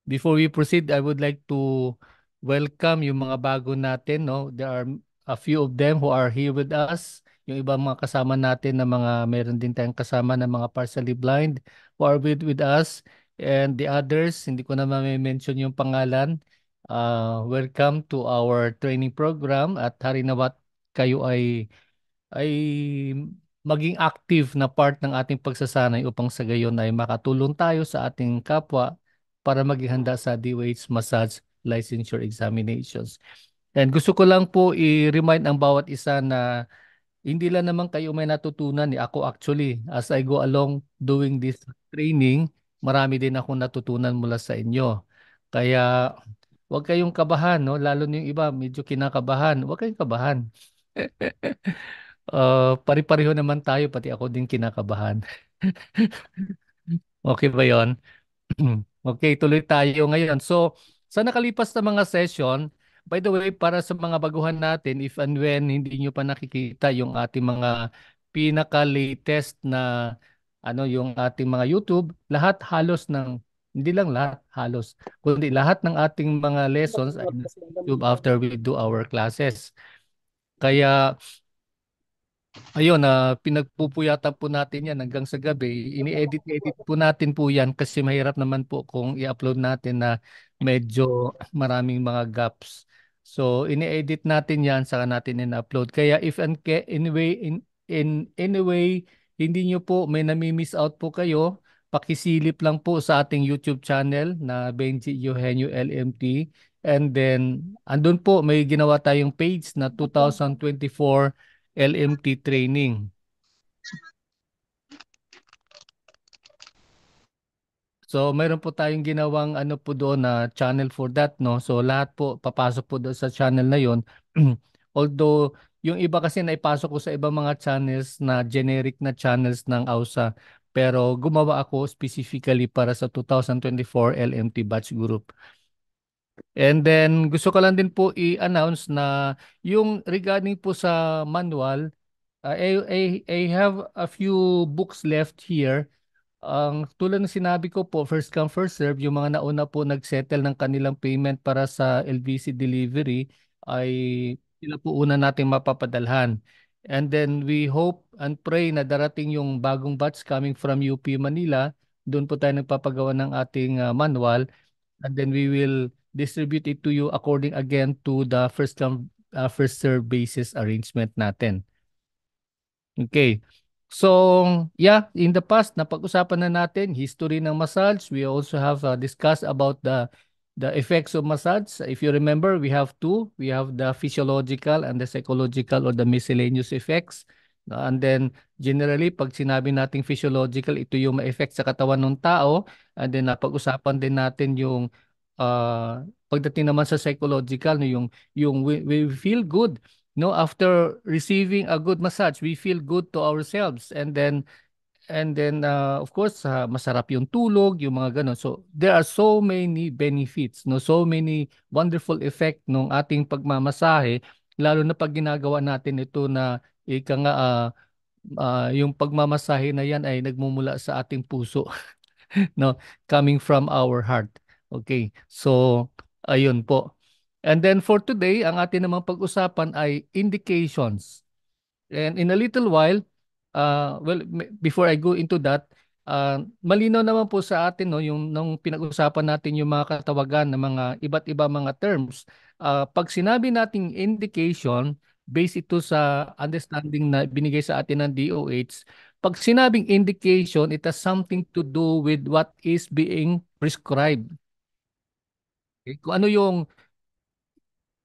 Before we proceed, I would like to welcome yung mga bago natin, no? There are a few of them who are here with us. Yung ibang mga kasama natin na meron din tayong kasama na mga partially blind who are with us. And the others, hindi ko na mention yung pangalan. Welcome to our training program at harinawa't kayo ay maging active na part ng ating pagsasanay upang sa gayon ay makatulong tayo sa ating kapwa para maging handa sa DOH Massage Licensure Examinations. And gusto ko lang po i-remind ang bawat isa na hindi lang naman kayo may natutunan. Ako actually, as I go along doing this training, marami din akong natutunan mula sa inyo. Kaya huwag kayong kabahan, no? Lalo na yung iba, medyo kinakabahan. Huwag kayong kabahan. Pari-pareho naman tayo, pati ako din kinakabahan. Okay ba yon? Okay, tuloy tayo ngayon. So, sa nakalipas na mga session, by the way, para sa mga baguhan natin, if and when hindi nyo pa nakikita yung ating mga pinaka-latest na yung ating mga YouTube, lahat halos ng, hindi lang lahat, halos, kundi lahat ng ating mga lessons ay nasa YouTube after we do our classes. Kaya ayun, pinagpupuyatan po natin yan hanggang sa gabi. Ini-edit-edit po natin po yan kasi mahirap naman po kung i-upload natin na medyo maraming mga gaps. So, ini-edit natin yan, saka natin in-upload. Kaya if in any way, hindi nyo po, may nami-miss out po kayo, pakisilip lang po sa ating YouTube channel na Benji Eugenio LMT. And then, andun po, may ginawa tayong page na 2024 LMT training. So, mayroon po tayong ginawang ano po doon na channel for that, no? So, lahat po papasok po doon sa channel na 'yon. Although, yung iba kasi naipasok ko sa ibang mga channels na generic na channels ng AUSA. Pero gumawa ako specifically para sa 2024 LMT batch group. And then, gusto ko lang din po i-announce na yung regarding po sa manual, I have a few books left here. Ang tulad ng sinabi ko po, first come, first serve, yung mga nauna po nag-settle ng kanilang payment para sa LVC delivery ay sila po una nating mapapadalhan. And then we hope and pray na darating yung bagong batch coming from UP Manila. Doon po tayo nagpapagawa ng ating manual. And then we will distribute it to you according again to the first come, first serve basis arrangement natin. Okay. So, yeah, in the past, napag-usapan na natin history ng massage. We also have discussed about the effects of massage. If you remember, we have two. We have the physiological and the psychological or the miscellaneous effects. And then, generally, pag sinabi nating physiological, ito yung ma-effect sa katawan ng tao. And then, napag-usapan din natin yung pagdating naman sa psychological, no, yung we feel good, no, after receiving a good massage, we feel good to ourselves. And then of course, masarap yung tulog, yung mga ganun. So there are so many benefits, no, so many wonderful effect ng ating pagmamasahe, lalo na pag ginagawa natin ito na ika nga yung pagmamasahe na yan ay nagmumula sa ating puso. No, coming from our heart. Okay, so ayun po. And then for today, ang atin namang pag-usapan ay indications. And in a little while, before I go into that, malinaw naman po sa atin, no, yung nung pinag-usapan natin yung mga katawagan ng mga iba't iba mga terms. Pag sinabi nating indication, based ito sa understanding na binigay sa atin ng DOH, pag sinabing indication, it has something to do with what is being prescribed. Okay? Kung ano yung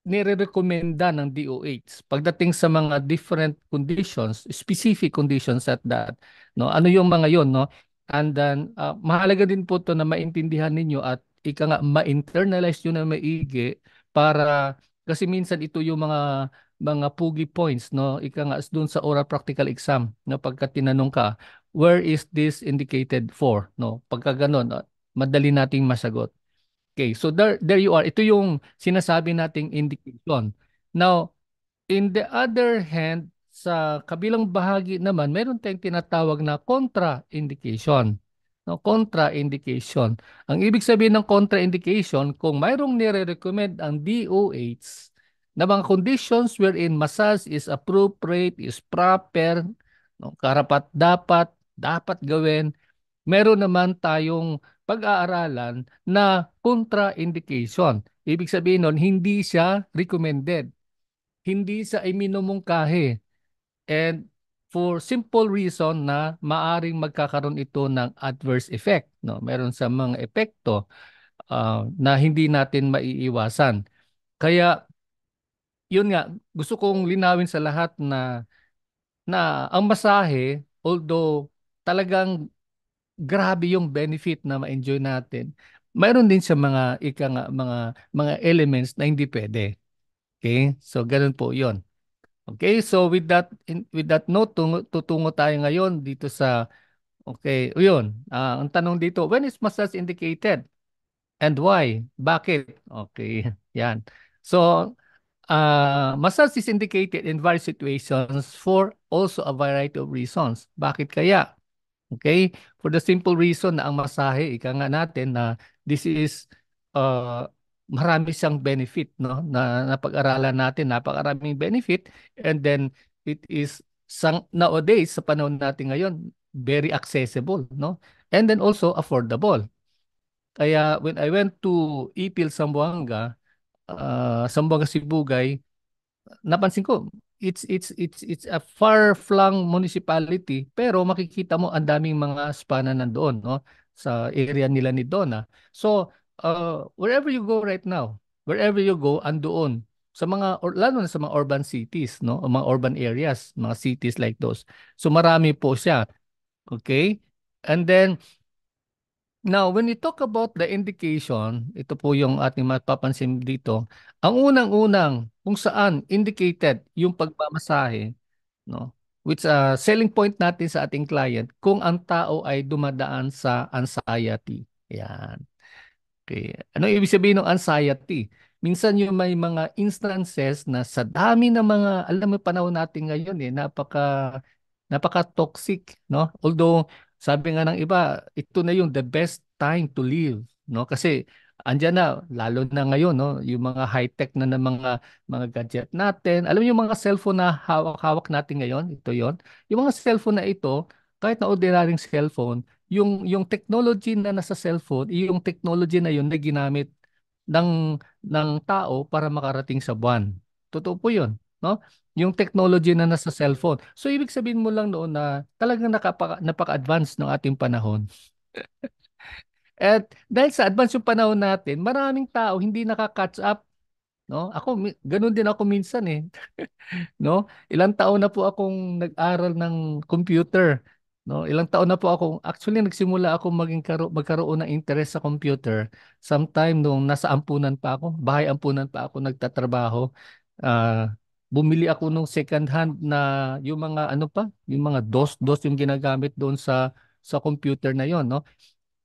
nire-recommenda ng DOH pagdating sa mga different conditions, specific conditions at that, no? Ano yung mga yon, no? And then mahalaga din po to na maintindihan ninyo at ika nga ma-internalize nyo na maigi para kasi minsan ito yung mga pugi points, no? Ika nga doon sa oral practical exam, no, pagka tinanong ka, where is this indicated for, no? Pagka ganun, madali nating masagot. Okay, so there you are. Ito yung sinasabi nating indication. Now, in the other hand, sa kabilang bahagi naman, meron tayong tinatawag na contraindication. No, contraindication. Ang ibig sabihin ng contraindication, kung mayroong nire-recommend ang DOH na mga conditions wherein massage is appropriate, is proper, no, karapat dapat gawin, meron naman tayong pag-aaralan na contraindication. Ibig sabihin nun, hindi siya recommended. Hindi siya iminumungkahi. And for simple reason na maaring magkakaroon ito ng adverse effect. No? Meron sa mga epekto na hindi natin maiiwasan. Kaya yun nga, gusto kong linawin sa lahat na ang masahe, although talagang grabe yung benefit na ma-enjoy natin, mayroon din sa mga ika nga, mga elements na hindi pwede. Okay? So ganun po 'yon. Okay? So with that note, tutungo tayo ngayon dito sa okay, yun. Ang tanong dito, when is massage indicated and why? Bakit? Okay, yan. So, massage is indicated in various situations for also a variety of reasons. Bakit kaya? Okay? For the simple reason na ang masahe, ika nga natin na this is uh, marami siyang benefit, no? Na napag-aralan natin, napakaraming benefit, and then it is nowadays sa panahon natin ngayon very accessible, no? And then also affordable. Kaya when I went to Ipil, Zamboanga Sibugay, napansin ko it's a far-flung municipality pero makikita mo ang daming mga spana nandoon, no, sa area nila ni Donna. So wherever you go right now, wherever you go andoon sa mga lalo na sa mga urban cities, no, o mga urban areas, mga cities like those. So marami po siya. Okay? And then now, when we talk about the indication, ito po yung ating mapapansin dito. Ang unang-unang kung saan indicated yung pagmamasahe, no? Which selling point natin sa ating client kung ang tao ay dumadaan sa anxiety. Yan. Okay. Ano ibig sabihin ng anxiety? Minsan yung may mga instances na sa dami ng mga, alam mo panahon natin ngayon napaka-toxic, no? Although sabi nga ng iba, ito na yung the best time to live, no? Kasi andyan na lalo na ngayon, no, yung mga high-tech na mga gadget natin. Alam mo yung mga cellphone na hawak-hawak natin ngayon, ito 'yon. Yung mga cellphone na ito, kahit na ordinaryong cellphone, yung technology na nasa cellphone, yung technology na yun na ginamit ng tao para makarating sa buwan. Totoo po 'yun, no? Yung technology na nasa cellphone. So ibig sabihin mo lang noon na talagang napaka-advance ng ating panahon. At dahil sa advance yung panahon natin, maraming tao hindi nakaka-catch up, no? Ganun din ako minsan eh. No? Ilang taon na po akong nag-aral ng computer, no? Ilang taon na po akong actually nagsimula ako magkaroon ng interest sa computer sometime nung nasa ampunan pa ako, bahay ampunan pa ako nagtatrabaho. Ah, bumili ako nung second hand na yung mga ano pa, yung mga DOS yung ginagamit doon sa computer na yon, no?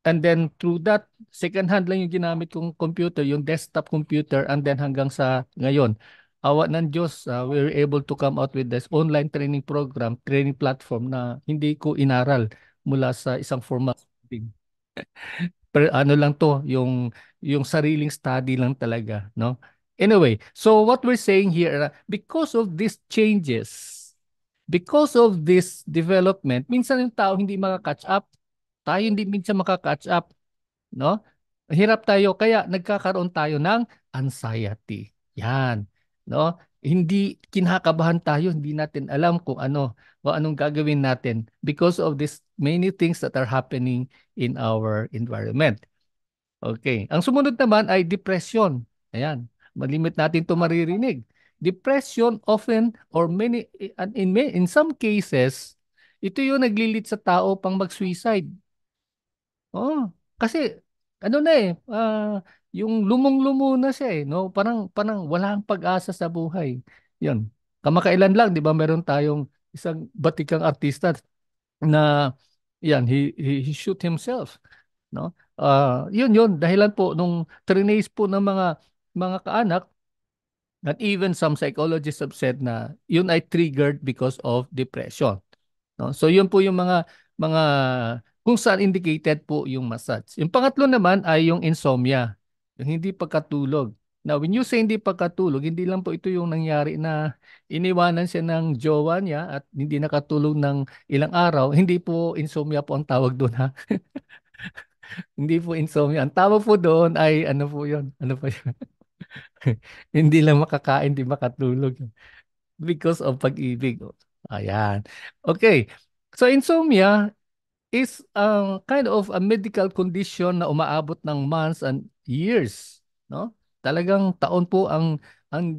And then through that, second hand lang yung ginamit kong computer, yung desktop computer, and then hanggang sa ngayon. Awa ng Diyos, we were able to come out with this online training program, training platform na hindi ko inaral mula sa isang formal schooling. Pero ano lang to, yung sariling study lang talaga, no? Anyway, so what we're saying here, because of these changes, because of this development, minsan yung tao hindi maka-catch up. Tayo hindi minsan maka-catch up, no? Hirap tayo kaya nagkakaroon tayo ng anxiety. Yan, no? Hindi kinakabahan tayo, hindi natin alam kung anong gagawin natin because of this many things that are happening in our environment. Okay. Ang sumunod naman ay depression. Ayan. Malimit natin 'to maririnig. Depression often or in some cases, ito yung naglilit sa tao pang mag-suicide. Oh, kasi ano na yung lumong-lumo na siya no? Parang walang pag-asa sa buhay. 'Yun. Kamakailan lang, 'di ba, meron tayong isang batikang artista na he shoot himself, no? Yun dahilan po nung trinace po ng mga kaanak, that even some psychologists have said na yun ay triggered because of depression, no? So yun po yung mga kung saan indicated po yung massage. Yung pangatlo naman ay yung insomnia, yung hindi pagkatulog. Now, when you say hindi pagkatulog, hindi lang po ito yung nangyari na iniwanan siya ng jowa niya at hindi nakatulog ng ilang araw. Hindi po insomnia po ang tawag doon ha. Hindi po insomnia. Ang tawag po doon ay ano po yun? Ano po yun? Hindi lang makakain, hindi makatulog. Because of pag-ibig. Ayan. Okay. So insomnia is kind of a medical condition na umaabot ng months and years, no? Talagang taon po ang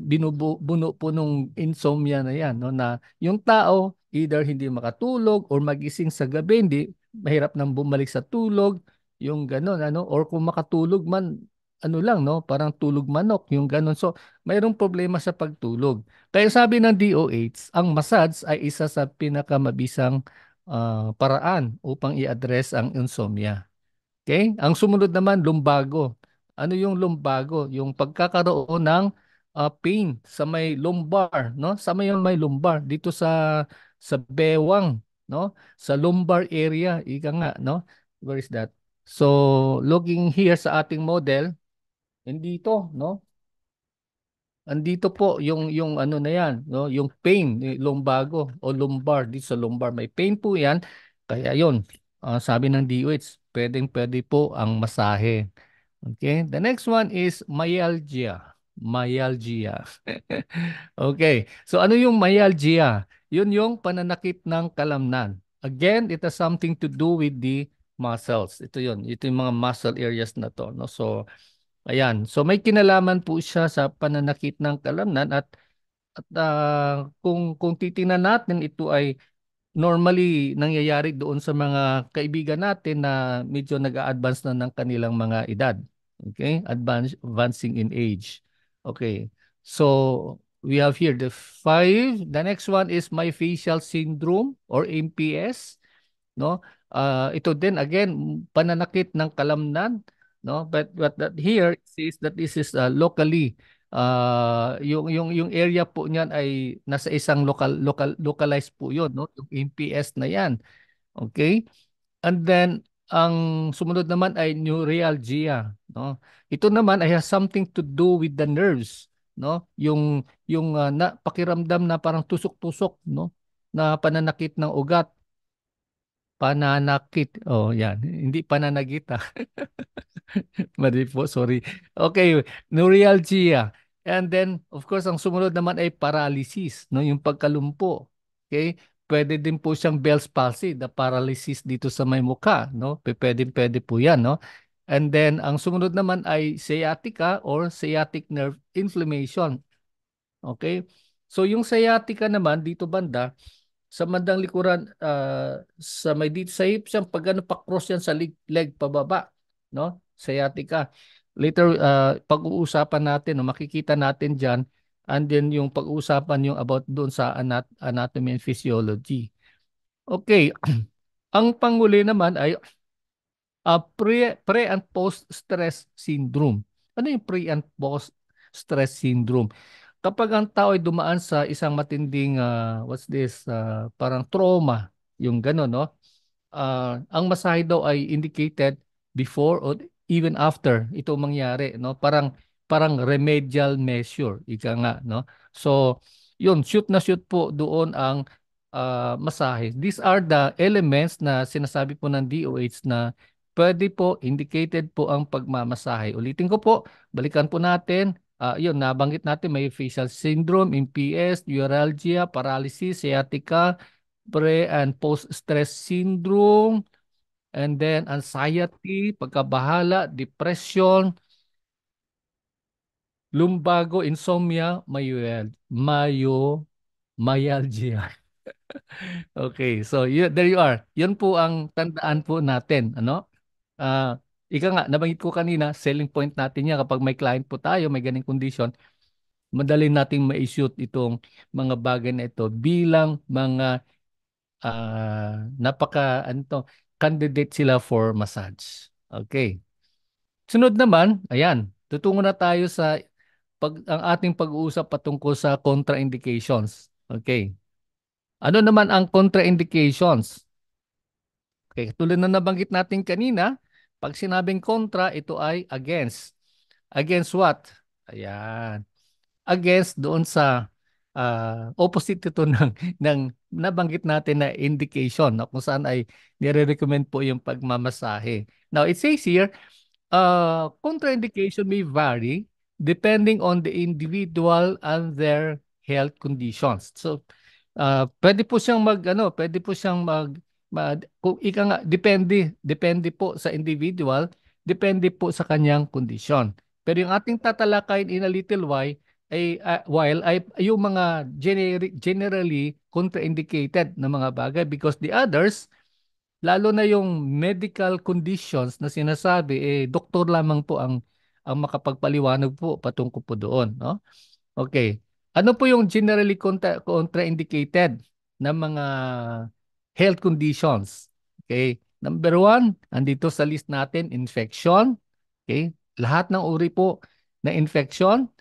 binubuno po nung insomnia na 'yan, no, na yung tao either hindi makatulog or magising sa gabi, hindi mahirap nang bumalik sa tulog, yung gano'n ano, or kung makatulog man ano lang, no, parang tulog manok, yung gano'n. So, mayroong problema sa pagtulog. Kaya sabi ng DOH, ang massage ay isa sa pinakamabisang paraan upang i-address ang insomnia. Okay? Ang sumunod naman, lumbago. Ano yung lumbago? Yung pagkakaroon ng pain sa may lumbar, no? Sa may lumbar dito sa bewang, no? Sa lumbar area, ika nga, no? Where is that? So, looking here sa ating model, dito, no? Andito po yung ano na yan, no? Yung pain, yung lumbago o lumbar dito sa lumbar. May pain po yan. Kaya yon, sabi ng DOH, pwedeng-pwede po ang masahe. Okay? The next one is myalgia. Myalgia. Okay. So ano yung myalgia? Yun yung pananakit ng kalamnan. Again, it has something to do with the muscles. Ito yun. Ito yung mga muscle areas na to, no? So ayan. So may kinalaman po siya sa pananakit ng kalamnan at kung titingnan natin ito ay normally nangyayari doon sa mga kaibigan natin na medyo nag-a-advance na ng kanilang mga edad. Okay? Advancing in age. Okay. So we have here the five. The next one is myfacial syndrome or MPS, no? Ito din again pananakit ng kalamnan, no? But that here says that this is locally yung area po niyan ay nasa isang localized po 'yon, no? Yung MPS na 'yan. Okay? And then ang sumunod naman ay neuralgia, no? Ito naman ay has something to do with the nerves, no? Yung na pakiramdam na parang tusok-tusok, no? Na pananakit ng ugat. Pananakit. Oh, yan. Hindi pananagit ah. Mali po, sorry. Okay, neuralgia. And then, of course, ang sumunod naman ay paralysis, no? Yung pagkalumpo. Okay? Pwede din po siyang Bell's palsy, the paralysis dito sa may mukha, no? Pwede po yan, no? And then, ang sumunod naman ay sciatica or sciatic nerve inflammation. Okay? So, yung sciatica naman, dito banda, sa bandang likuran sa may dito sa hips yan pag ano pa-cross yan sa leg pababa, no? Sciatica. Later pag-uusapan natin, no, makikita natin diyan, and then yung pag-uusapan yung about doon sa anatomy and physiology. Okay. Ang panghuli naman ay pre and post stress syndrome. Ano yung pre and post stress syndrome? Kapag ang tao ay dumaan sa isang matinding what's this parang trauma, yung gano'n, no? Ang masahe daw ay indicated before or even after ito mangyari, no? Parang remedial measure, ika nga, no? So, yun, shoot na shoot po doon ang masahe. These are the elements na sinasabi po ng DOH na pwede po, indicated po ang pagmamasahe. Ulitin ko po, balikan po natin. Yun, nabanggit natin may facial syndrome, MPS, neuralgia, paralysis, sciatica, pre and post-stress syndrome, and then anxiety, pagkabahala, depression, lumbago, insomnia, myalgia. Okay, so there you are. Yun po ang tandaan po natin, ano? Ika nga, nabanggit ko kanina, selling point natin yan kapag may client po tayo, may ganing condition, madali nating ma-shoot itong mga bagay na ito bilang mga ano to, candidate sila for massage. Okay. Sunod naman, ayan, tutungo na tayo sa ang ating pag-uusap patungkol sa contraindications. Okay. Ano naman ang contraindications? Okay, tulad na nabanggit natin kanina, pag sinabing kontra, ito ay against. Against what? Ayan. Against doon sa opposite ito ng nabanggit natin na indication na kung saan ay nire-recommend po yung pagmamasahe. Now, it says here, contraindication may vary depending on the individual and their health conditions. So, pwede po siyang pwede po siyang kung ika nga, depende po sa individual, depende po sa kanyang kondisyon. Pero yung ating tatalakayin in a little while ay yung mga generally contraindicated na mga bagay because the others, lalo na yung medical conditions na sinasabi, doktor lamang po ang makapagpaliwanag po patungkol po doon, no? Okay. Ano po yung generally contraindicated na mga health conditions? Okay. Number one, andito sa list natin, infection. Okay. Lahat ng uri po na infection.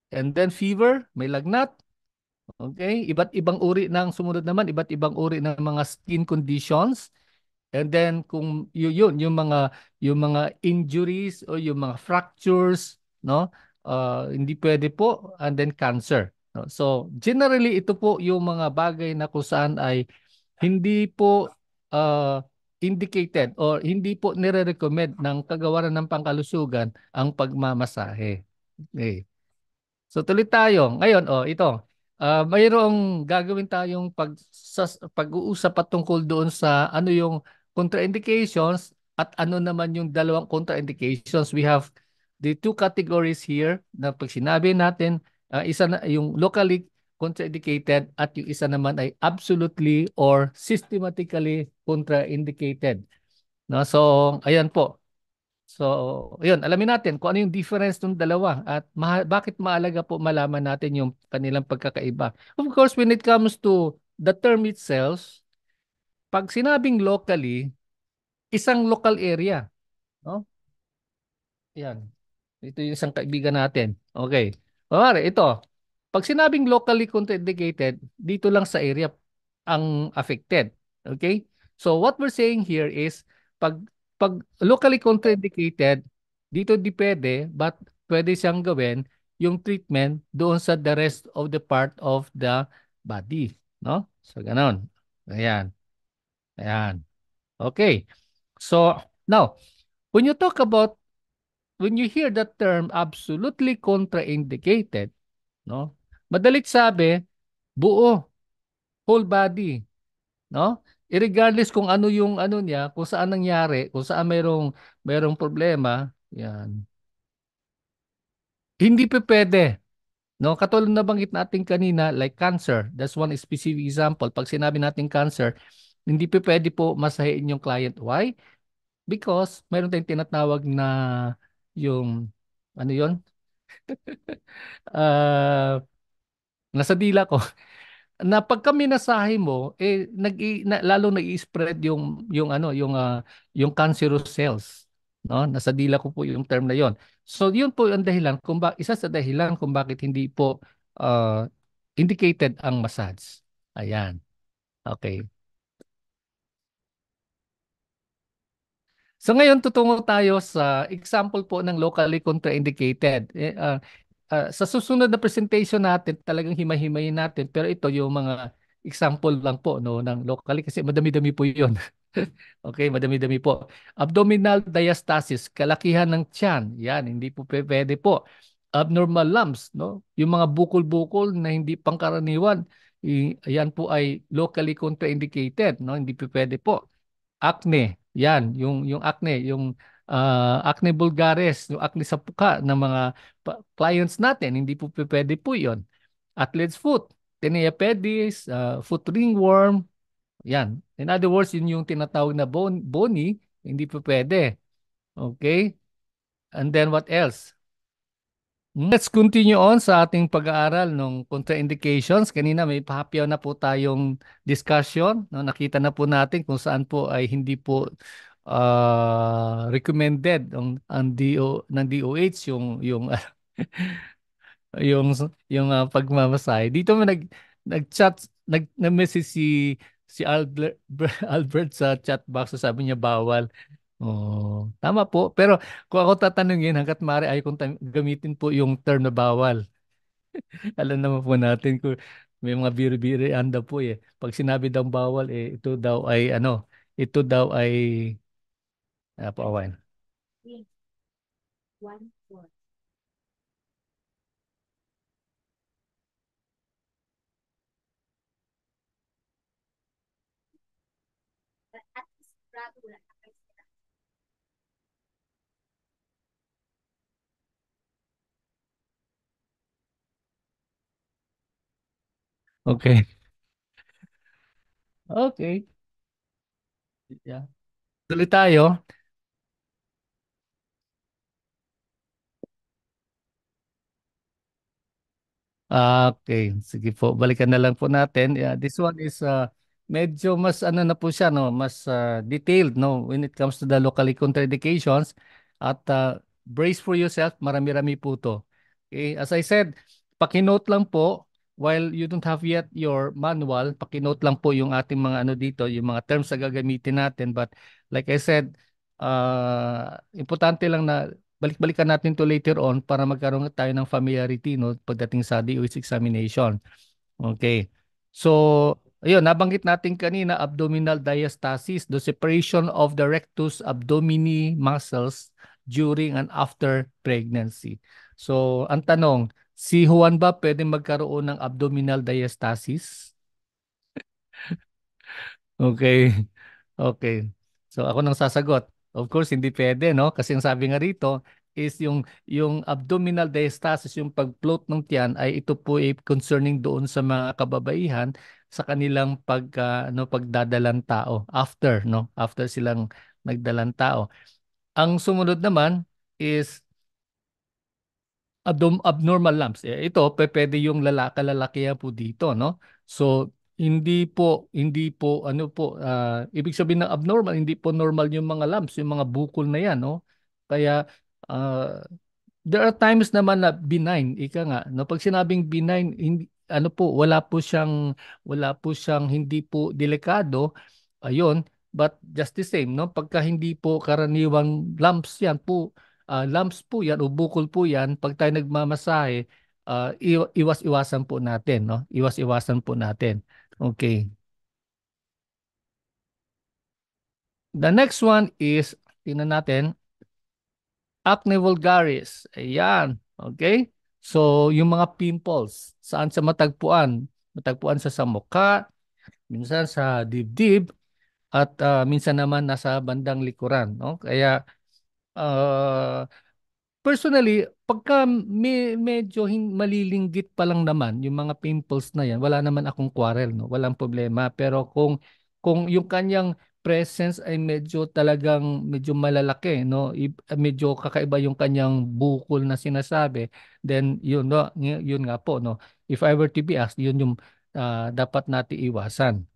And then fever, may lagnat. Okay. Iba't ibang uri ng sumunod naman, iba't ibang uri ng mga skin conditions. And then kung yun yung mga injuries o yung mga fractures, no? Hindi pwede po, and then cancer, no? So generally ito po yung mga bagay na kung saan ay hindi po uh, indicated or hindi po nire-recommend ng kagawaran ng pangkalusugan ang pagmamasahe. Okay. So tuloy tayo. Ngayon, ito. Mayroong gagawin tayong pag-uusap patungkol doon sa ano yung contraindications at ano naman yung dalawang contraindications. We have the two categories here na pag sinabi natin, isa na yung locally contraindicated at yung isa naman ay absolutely or systematically contraindicated. No? So, ayan po. So, yun, alamin natin kung ano yung difference ng dalawa at bakit mahalaga po malaman natin yung kanilang pagkakaiba. Of course, when it comes to the term itself, pag sinabing locally, isang local area, no? Yan. Ito yung isang kaibigan natin. Okay. Pare, ito. Pag sinabing locally contraindicated, dito lang sa area ang affected. Okay? So what we're saying here is pag pag locally contraindicated, dito di pwede, but pwede siyang gawin yung treatment doon sa the rest of the part of the body, no? So ganon. Ayan. Ayan. Okay. So now, when you talk about when you hear that term absolutely contraindicated, no? Madalit sabi, buo, whole body, no? Irregardless kung ano yung ano niya, kung saan nangyari, kung saan mayroong problema, yan. Hindi pa pwede, no? Katulad na banggit natin kanina, like cancer, that's one specific example. Pag sinabi natin cancer, hindi pa pwede po masahin yung client. Why? Because mayroon tayong tinatawag na yung ano yon? Nasa dila ko na pag kami nasahe mo lalo nag-i-spread yung cancerous cells, no? Nasa dila ko po yung term na yon. So yun po ang dahilan isa sa dahilan kung bakit hindi po uh, indicated ang massage. Ayan. Okay. So ngayon tutungo tayo sa example po ng locally contraindicated. Sa susunod na presentation natin, talagang himay-himayin natin. Pero ito yung mga example lang po no, ng locally kasi madami-dami po yun. Okay, madami-dami po. Abdominal diastasis, kalakihan ng tiyan. Yan, hindi po pwede po. Abnormal lumps, no? Yung mga bukol-bukol na hindi pangkaraniwan, yan po ay locally contraindicated, no? Hindi po pwede po. Acne, yan, yung acne, yung acne vulgaris, yung acne sa puka ng mga clients natin, hindi po pwede po 'yon. Athlete's foot, tinea pedis, foot ringworm, yan. In other words, yun yung tinatawag na bony, hindi po pwede. Okay? And then what else? Let's continue on sa ating pag-aaral ng contraindications. Kanina may pahapyaw na po tayong discussion. No? Nakita na po natin kung saan po ay hindi po recommended ang ng DOH yung yung pagmamasahe. Dito mo nag-chat nag-message si si Albert, Albert sa chat box sabi niya bawal. Oh, tama po. Pero kung ako tatanungin, hanggat maaari ay kung gamitin po yung term na bawal. Alam naman po natin kung may mga biro-biroan daw po eh. Pag sinabi daw bawal eh, ito daw ay ano, ito daw ay po awan. Okay. Okay. Yeah. Tuloy tayo. Okay, sige po. Balikan na lang po natin. Yeah, this one is medyo mas ano na po siya no, mas detailed no when it comes to the locally contraindications at brace for yourself, marami-rami po to. Okay, as I said, paki-note lang po while you don't have yet your manual, paki-note lang po yung ating mga ano dito, yung mga terms na gagamitin natin but like I said, importante lang na balik-balikan natin to later on para magkaroon tayo ng familiarity no pagdating sa DOH examination. Okay. So, ayun, nabanggit natin kanina abdominal diastasis, the separation of the rectus abdomini muscles during and after pregnancy. So, ang tanong, si Juan ba pwede magkaroon ng abdominal diastasis? Okay. Okay. So ako nang sasagot. Of course, hindi pwede, no? Kasi ang sabi nga rito is yung abdominal diastasis, yung pag-float ng tiyan ay ito po ay concerning doon sa mga kababaihan sa kanilang pagdadalang tao after, no? After silang nagdalang tao. Ang sumunod naman is abnormal lumps. Ito, pwede yung kalalakihan po dito, no? So, hindi po, ano po, ibig sabihin ng abnormal, hindi po normal yung mga lumps, yung mga bukol na yan, no? Kaya, ah, there are times naman na benign, ika nga, no? Pag sinabing benign, hindi, ano po, wala po siyang hindi po delikado, ayun, but just the same, no? Pagka hindi po karaniwang lumps po yan o bukol po yan, pag tayo nagmamasahe, iwas-iwasan po natin, no? Iwas-iwasan po natin. Okay. The next one is, tingnan natin, acne vulgaris. Ayan. Okay? So, yung mga pimples, saan sa matagpuan? Matagpuan sa mukha, minsan sa dibdib, at minsan naman nasa bandang likuran. No? Kaya, uh, personally, pagka medyo malilinggit pa lang naman yung mga pimples na yan, wala naman akong quarrel, no? Walang problema. Pero kung yung kanyang presence ay medyo talagang medyo malalaki, no? Medyo kakaiba yung kanyang bukol na sinasabi, then yun no, yun nga po, no. If I were to be asked, yun yung dapat natin iwasan.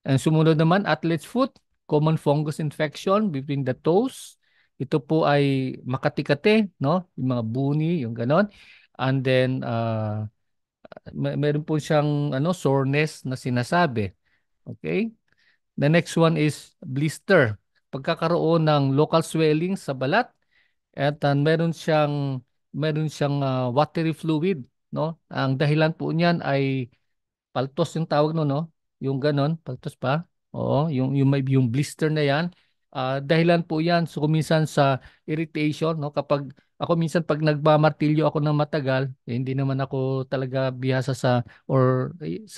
Ang sumunod naman, athlete's foot, common fungus infection between the toes. Ito po ay makati-kati, no? Yung mga buni, yung ganon. And then, meron po siyang soreness na sinasabi. Okay? The next one is blister. Pagkakaroon ng local swelling sa balat at meron siyang watery fluid, no? Ang dahilan po niyan ay paltos yung tawag no, no? Yung ganon, paltos pa. Oo, yung blister na yan. Dahilan po yan so minsan sa irritation, no? Kapag ako minsan pag nagmamartilyo ako ng matagal, hindi naman ako talaga bihasa sa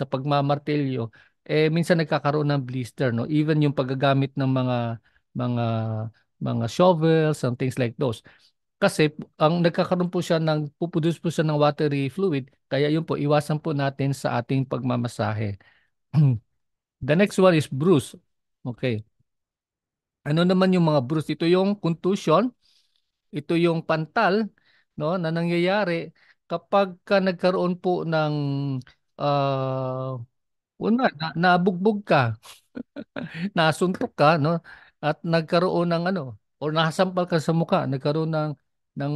pagmamartilyo, minsan nagkakaroon ng blister, no? Even yung paggagamit ng mga mga shovels and things like those. Kasi ang nagkakaroon po siya pupudos po siya ng watery fluid, kaya yun po, iwasan po natin sa ating pagmamasahe. The next one is bruise. Okay. Ano naman yung mga bruise? Ito yung contusion, ito yung pantal, no, na nangyayari kapag nagkaroon po ng uh, nabugbog ka, nasuntok ka, no, at nagkaroon ng or nasampal ka sa mukha, nagkaroon ng ng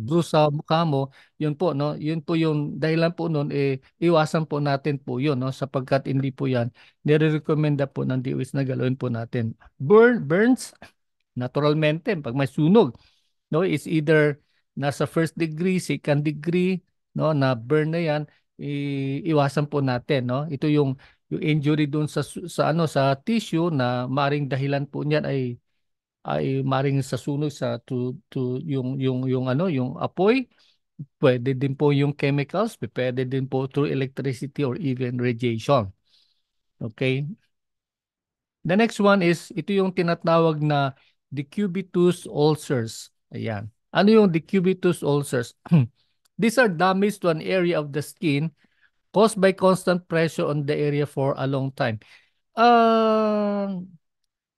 bruise sa mukha mo, yun po, no? Yun po yung dahilan po nun, iwasan po natin po yun, no? Sapagkat hindi po yan nire-recommenda po ng DOH na gawin po natin. Burns, naturalmente, pag may sunog, no, is either nasa first degree, second degree, no, na burn na yan, iwasan po natin, no. Ito yung injury doon sa ano sa tissue na maring dahilan po niyan ay maring sa sunog sa to yung ano yung apoy, pwede din po yung chemicals, pwede din po through electricity or even radiation. Okay? The next one is, ito yung tinatawag na decubitus ulcers. Ayan. Ano yung decubitus ulcers? These are damage to an area of the skin caused by constant pressure on the area for a long time. Uh,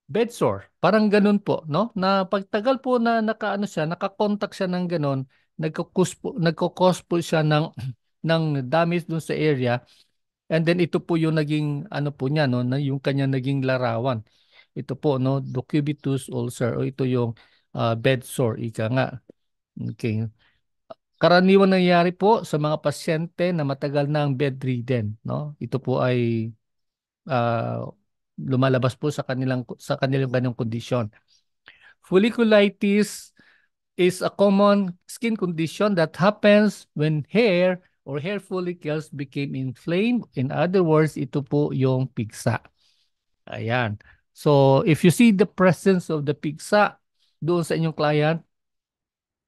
Bed sore, parang ganun po, no? Na pagtagal po na nakaano siya, nakakontak siya ng ganun, nagkukos po siya ng ng damage dun sa area. And then ito po yung naging ano po niya, no, na yung kanya naging larawan. Ito po, no, decubitus ulcer, o ito yung bed sore, ika nga. Okay. Karaniwan nangyayari po sa mga pasyente na matagal na ang bedridden, no? Ito po ay ah, lumalabas po sa kanilang ganung kondisyon. Folliculitis is a common skin condition that happens when hair or hair follicles became inflamed. In other words, ito po yung pigsa. Ayan. So, if you see the presence of the pigsa doon sa inyong client,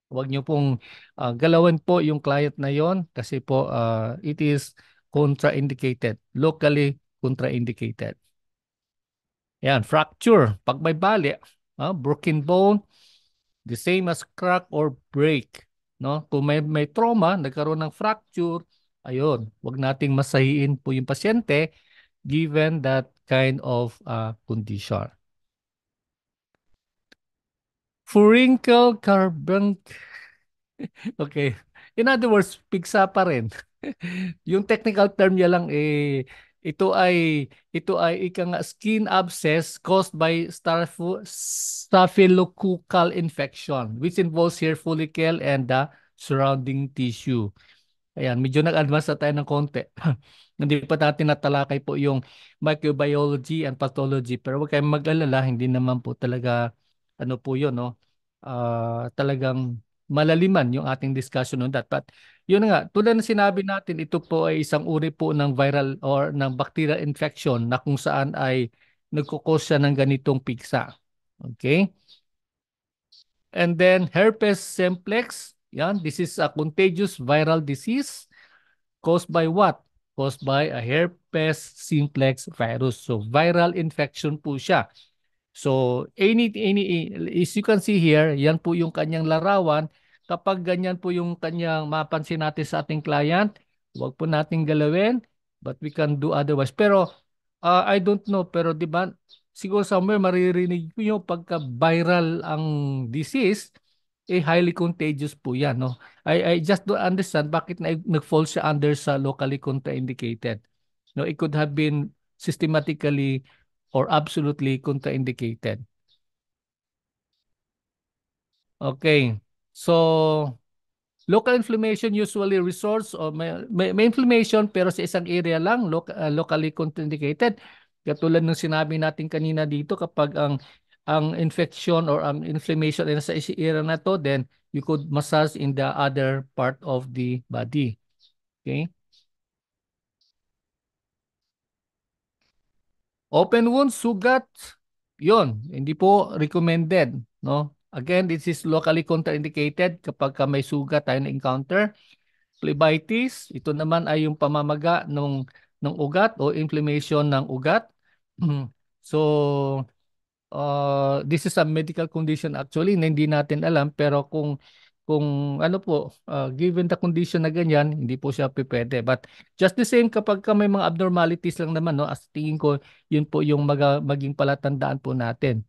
huwag niyo pong galawin po yung client na yon kasi po it is contraindicated, locally contraindicated. Ayan, fracture, pag may bali, broken bone, the same as crack or break, no? Kung may trauma, nagkaroon ng fracture, ayun, wag nating masahiin po yung pasyente given that kind of condition. Furuncle carbuncle. Okay. In other words, pigsa pa rin. Yung technical term niya lang ito ay ika nga skin abscess caused by staphylococcal infection which involves hair follicle and the surrounding tissue. Ayan, medyo nag-advance na tayo ng konti. Hindi pa natin natalakay po yung microbiology and pathology, pero huwag kayong mag-alala, hindi naman po talaga ano po yun, no? Talagang malaliman yung ating discussion on that. But yun nga, tulad ng sinabi natin, ito po ay isang uri po ng viral or ng bacterial infection na kung saan ay nagkukos siya ng ganitong piksa. Okay? And then herpes simplex, yan, this is a contagious viral disease caused by what? Caused by a herpes simplex virus. So viral infection po siya. So as you can see here, yan po yung kanyang larawan. Kapag ganyan po yung kanyang mapansin natin sa ating client, huwag po nating galawin, but we can do otherwise. Pero I don't know, pero di ba siguro somewhere maririnig niyo pagka viral ang disease, highly contagious po yan, no? I just don't understand bakit nag-fall siya under sa locally contraindicated. No, it could have been systematically or absolutely contraindicated. Okay. So, local inflammation usually resorts o may inflammation pero sa isang area lang, locally contraindicated. Katulad ng sinabi natin kanina dito, kapag ang infection or ang inflammation ay nasa area na to, then you could massage in the other part of the body. Okay? Open wound, sugat, yon, hindi po recommended, no? Again, this is locally contraindicated kapag may sugat tayo na encounter. Phlebitis, ito naman ay yung pamamaga ng ugat o inflammation ng ugat. So, this is a medical condition actually na hindi natin alam, pero kung ano po, given the condition na ganyan, hindi po siya pwede. But just the same, kapag may mga abnormalities lang naman, no, as tingin ko, yun po yung maging palatandaan po natin.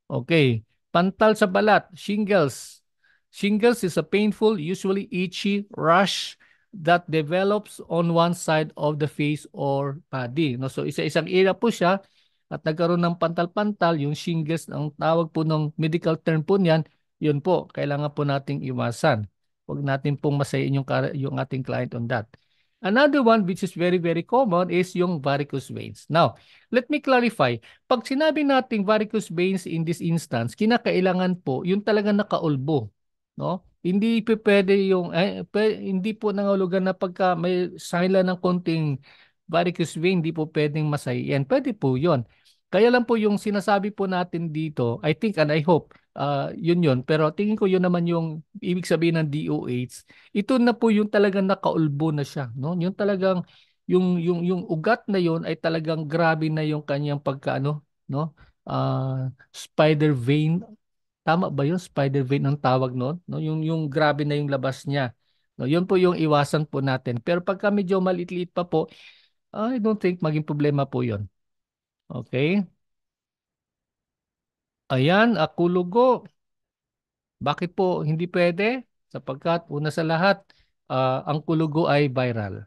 Okay. Pantal sa balat, shingles. Shingles is a painful, usually itchy rash that develops on one side of the face or body. No? So isa-isang area po siya at nagkaroon ng pantal-pantal, yung shingles, ang tawag po ng medical term po niyan, Yun po, kailangan po nating iwasan. Huwag natin pong masayin yung ating client on that. Another one which is very, very common is yung varicose veins. Now, let me clarify. Pag sinabi nating varicose veins in this instance, kinakailangan po yung talaga nakaulbo. No? Hindi po pwede yung, hindi po nangahulugan na pagka may sila ng konting varicose vein, hindi po pwedeng masayin. Pwede po yon. Kaya lang po yung sinasabi po natin dito, I think and I hope, yun yun. Pero tingin ko yun naman yung ibig sabihin ng DOH. Ito na po yung talagang nakaulbo na siya, no? Yung talagang yung ugat na yun ay talagang grabe na yung kanyang pagkaano, no? Spider vein. Tama ba yun? Spider vein ang tawag noon, no? Yung grabe na yung labas niya. No, yun po yung iwasan po natin. Pero pagka medyo maliit-liit pa po, I don't think maging problema po yun. Okay? Ayan, akulugo. Bakit po hindi pwede? Sapagkat una sa lahat, ang kulugo ay viral.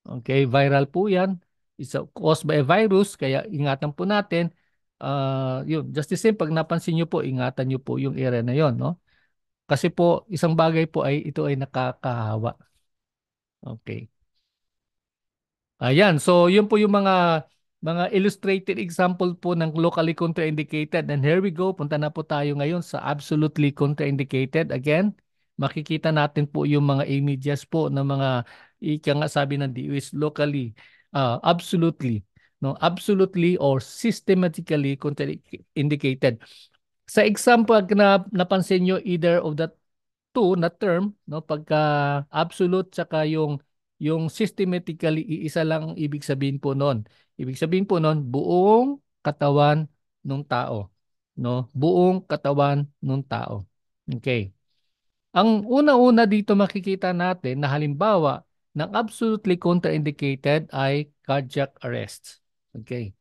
Okay, viral po yan. It's caused by a virus, kaya ingatan po natin. Yun, just the same, pag napansin nyo po, ingatan nyo po yung area na yon, no? Kasi po, isang bagay po ay ito ay nakakahawa. Okay. Ayan, so yun po yung mga illustrated example po ng locally contraindicated. And here we go, punta na po tayo ngayon sa absolutely contraindicated. Again, makikita natin po yung mga images po ng mga ika nga sabi ng DOH locally, absolutely, no, absolutely or systematically contraindicated. Sa example, pag napansin nyo either of the two na term, no, pagka absolute tsaka yung systematically iisa lang ang ibig sabihin po noon. Ibig sabihin po noon buong katawan ng tao, no? Buong katawan ng tao. Okay. Ang una-una dito makikita natin na halimbawa ng absolutely contraindicated ay cardiac arrest. Okay.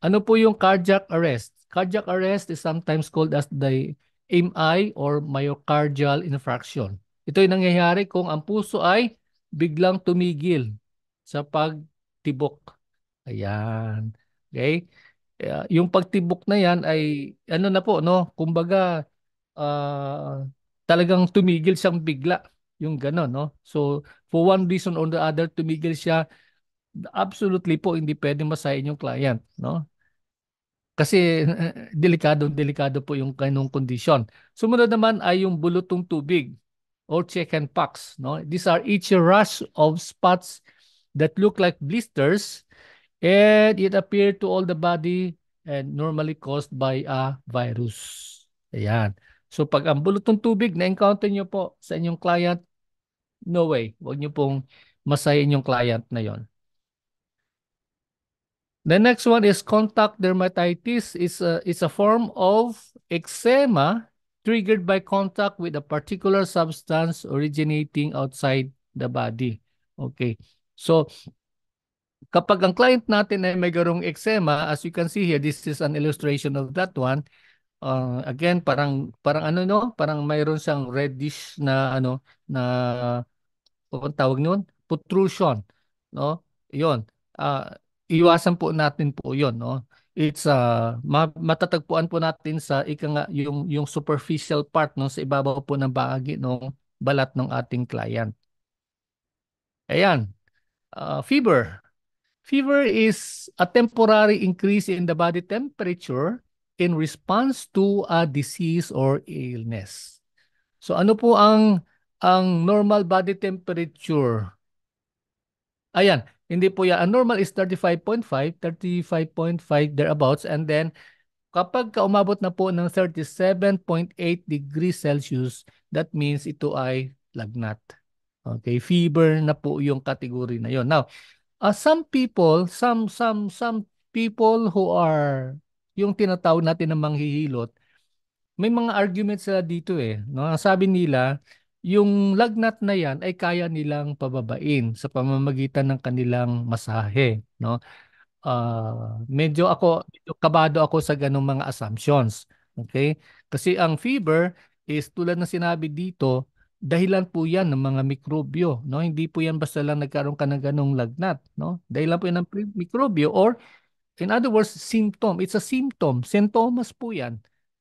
Ano po yung cardiac arrest? Cardiac arrest is sometimes called as the MI or myocardial infarction. Ito ay nangyayari kung ang puso ay biglang tumigil sa pagtibok. Ayan. Okay? Yung pagtibok na yan ay ano na po, no? Kumbaga, ah, talagang tumigil siyang bigla. Yung gano'n, no? So, for one reason or the other, tumigil siya. Absolutely po, hindi pwede masahin yung client, no? Kasi delikado po yung kanong kondisyon. Sumunod naman ay yung bulutong tubig or chicken pox. No? These are each a rush of spots that look like blisters and it appear to all the body and normally caused by a virus. Ayan. So pag ang bulutong tubig na encounter nyo po sa inyong client, no way. Huwag nyo pong masahin yung client na yon. The next one is contact dermatitis. It's a form of eczema triggered by contact with a particular substance originating outside the body. Okay. So, kapag ang client natin ay may garong eczema, as you can see here, this is an illustration of that one. Again, parang ano no, parang mayroon siyang reddish na ano na o tawag nun, protrusion, no? 'Yon. Ah, iwasan po natin po 'yon, no? It's matatagpuan po natin sa ika nga yung superficial part no sa ibabaw po ng bahagi ng balat ng ating client. Ayan, fever. Fever is a temporary increase in the body temperature in response to a disease or illness. So ano po ang normal body temperature? Ayan, hindi po yan. Ang normal is 35.5 thereabouts. And then, kapag umabot na po ng 37.8 degrees Celsius, that means ito ay lagnat. Okay, fever na po yung category na yon. Now, some people who are yung tinatawag natin ng manghihilot, may mga arguments sila dito eh. No? Ang sabi nila, yung lagnat na yan ay kaya nilang pababain sa pamamagitan ng kanilang masahe. No? Medyo kabado ako sa ganong mga assumptions. Okay? Kasi ang fever is tulad ng sinabi dito, dahilan po yan ng mga mikrobyo. No? Hindi po yan basta lang nagkaroon ka ng ganong lagnat. No? Dahilan po yan ng mikrobyo or in other words, symptom. It's a symptom. Sintomas po yan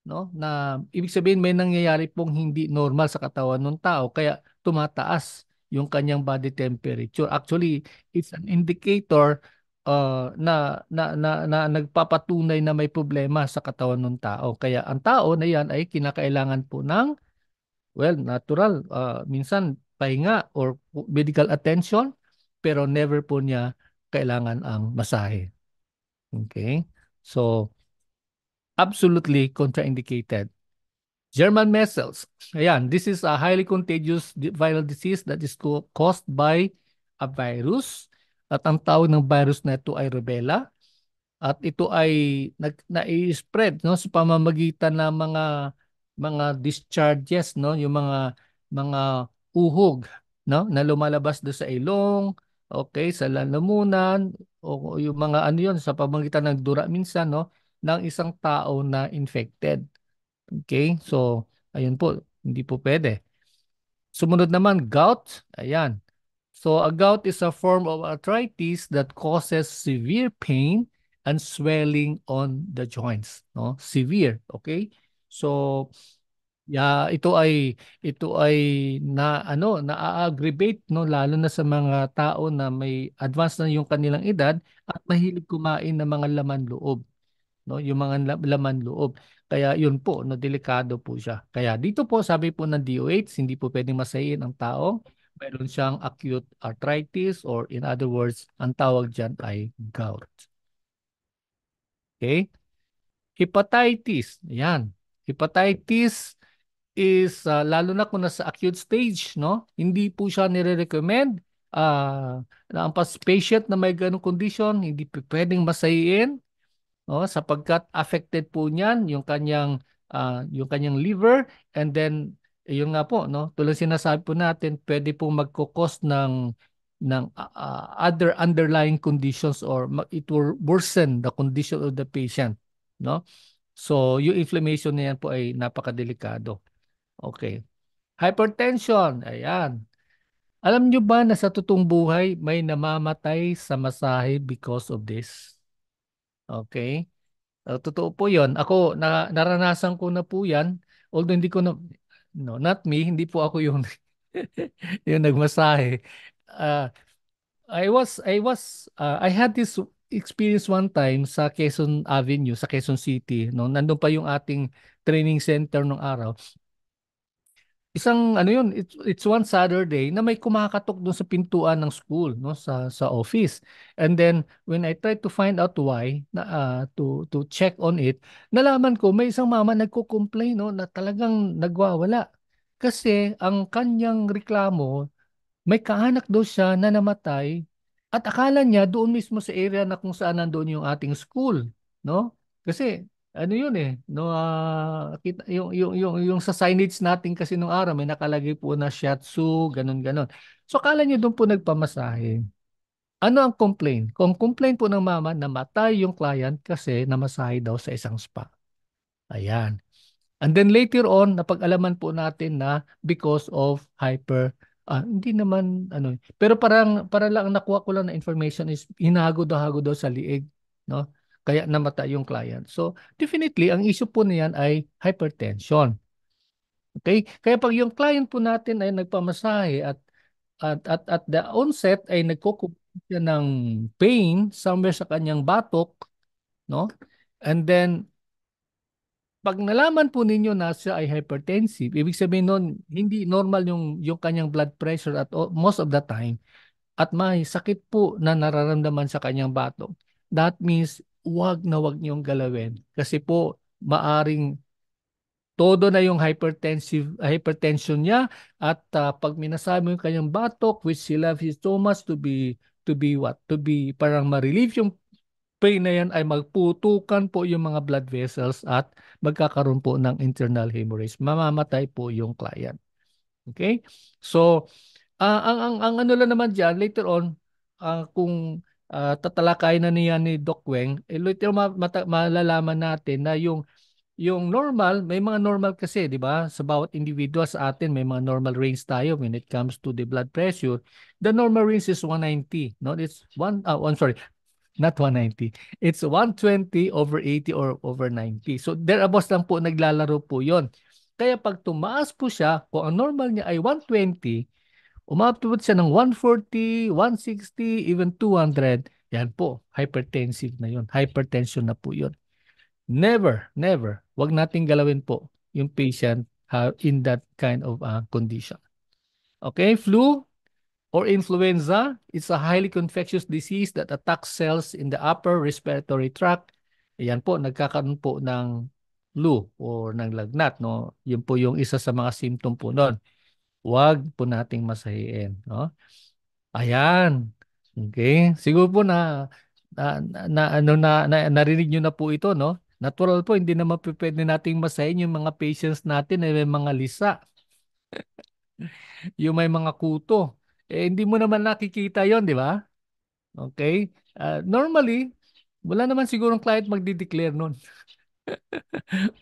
no? Na ibig sabihin may nangyayari pong hindi normal sa katawan ng tao kaya tumataas yung kanyang body temperature. Actually, it's an indicator na nagpapatunay na may problema sa katawan ng tao. Kaya ang tao na yan ay kinakailangan po ng, well, natural, minsan pahinga or medical attention, pero never po niya kailangan ang masahe. Okay? So, absolutely contraindicated. German measles. Ayan, this is a highly contagious viral disease that is caused by a virus. At ang tawag ng virus na ito ay rubella. At ito ay nai-spread, no, sa pamamagitan ng mga discharges, no, yung mga uhog, no, na lumalabas do sa ilong, okay, sa lalamunan, o yung mga ano yun sa pamamagitan ng dura minsan, no, ng isang tao na infected. Okay? So, ayun po, hindi po pwede. Sumunod naman, gout. Ayan. So, a gout is a form of arthritis that causes severe pain and swelling on the joints, no? Severe, okay? So, yeah, ito ay na-aggravate, no, lalo na sa mga tao na may advanced na yung kanilang edad at mahilig kumain ng mga laman loob, no, yung mga laman loob. Kaya yun po, no, delikado po siya. Kaya dito po sabi po ng DOH, hindi po pwedeng masayin ang tao. Meron siyang acute arthritis or in other words, ang tawag diyan ay gout. Okay? Hepatitis. Yan. Hepatitis is lalo na kung nasa acute stage, no? Hindi po siya nire-recommend na ang patient na may ganung condition, hindi pwedeng masayin. Sapagkat affected po niyan yung kanyang liver, and then yun nga po, no, tulad sinasabi po natin, pwede po magkukos ng other underlying conditions, or it will worsen the condition of the patient, no. So yung inflammation na yan po ay napakadelikado. Okay. Hypertension, ayan. Alam nyo ba na sa totoong buhay may namamatay sa masahe because of this? Okay. Totoo po 'yon. Ako naranasan ko na po 'yan. Although hindi ko na, no, not me, hindi po ako yung yung nagmasahe. Uh, I had this experience one time sa Quezon Avenue, sa Quezon City, no. Nandun pa yung ating training center nung araw. Isang ano yun, it's one Saturday na may kumakatok doon sa pintuan ng school, no, sa office. And then when I tried to find out why, to check on it, nalaman ko may isang mama nagko-complain, no, na talagang nagwawala. Kasi ang kanyang reklamo, may kaanak daw siya na namatay at akala niya doon mismo sa area na kung saan nandoon yung ating school, no? Kasi ano yun eh, no, yung sa signage natin kasi nung araw may nakalagay po na shiatsu, ganun ganon. So akala niya doon po nagpamasahe. Ano ang complaint? Kung complaint po ng mama, namatay yung client kasi namasahe daw sa isang spa. Ayan. And then later on, napag-alaman po natin na because of hindi naman ano, pero para lang nakuha ko lang na information is hinahagod daw sa liig, no? Kaya namatay yung client. So, definitely ang issue po niyan ay hypertension. Okay? Kaya pag yung client po natin ay nagpamasahe at the onset ay nagkukumpanya siya ng pain somewhere sa kanyang batok, no? And then pag nalaman po ninyo na siya ay hypertensive, ibig sabihin nun, hindi normal yung kanyang blood pressure at most of the time, at may sakit po na nararamdaman sa kanyang batok. That means, wag na wag niyong galawin. Kasi po, maaring todo na yung hypertension niya, at pag minasabi mo yung kanyang batok, which he loves it so much to be what? To be parang ma-relieve yung pain na yan, ay magputukan po yung mga blood vessels at magkakaroon po ng internal hemorrhage. Mamamatay po yung client. Okay? So, ang ano lang naman diyan later on, kung tatalakayin na niya ni Doc Weng, later malalaman natin na yung normal, may mga normal kasi, 'di ba? Sa bawat individual sa atin may mga normal range tayo when it comes to the blood pressure. The normal range is 190, no? It's one, I'm sorry, Not 190. It's 120 over 80 or over 90. So thereabouts lang po naglalaro po yon. Kaya pag tumaas po siya, kung ang normal niya ay 120, umabot siya ng 140, 160, even 200. Yan po, hypertensive na yon. Hypertension na po yon. Never, never. Wag nating galawin po yung patient in that kind of condition. Okay, flu or influenza, it's a highly infectious disease that attacks cells in the upper respiratory tract. Ayan po, nagkakaroon po ng flu or ng lagnat, no? Yun po yung isa sa mga symptom po nun. Huwag po nating masahiin, no? Ayan. Okay. Siguro po narinig nyo na po ito, no? Natural po, hindi naman po pwede nating masahin yung mga patients natin ay may mga lisa, yung may mga kuto. Eh, hindi mo naman nakikita yon, di ba? Okay? Normally, wala naman sigurong client magdi-declare nun.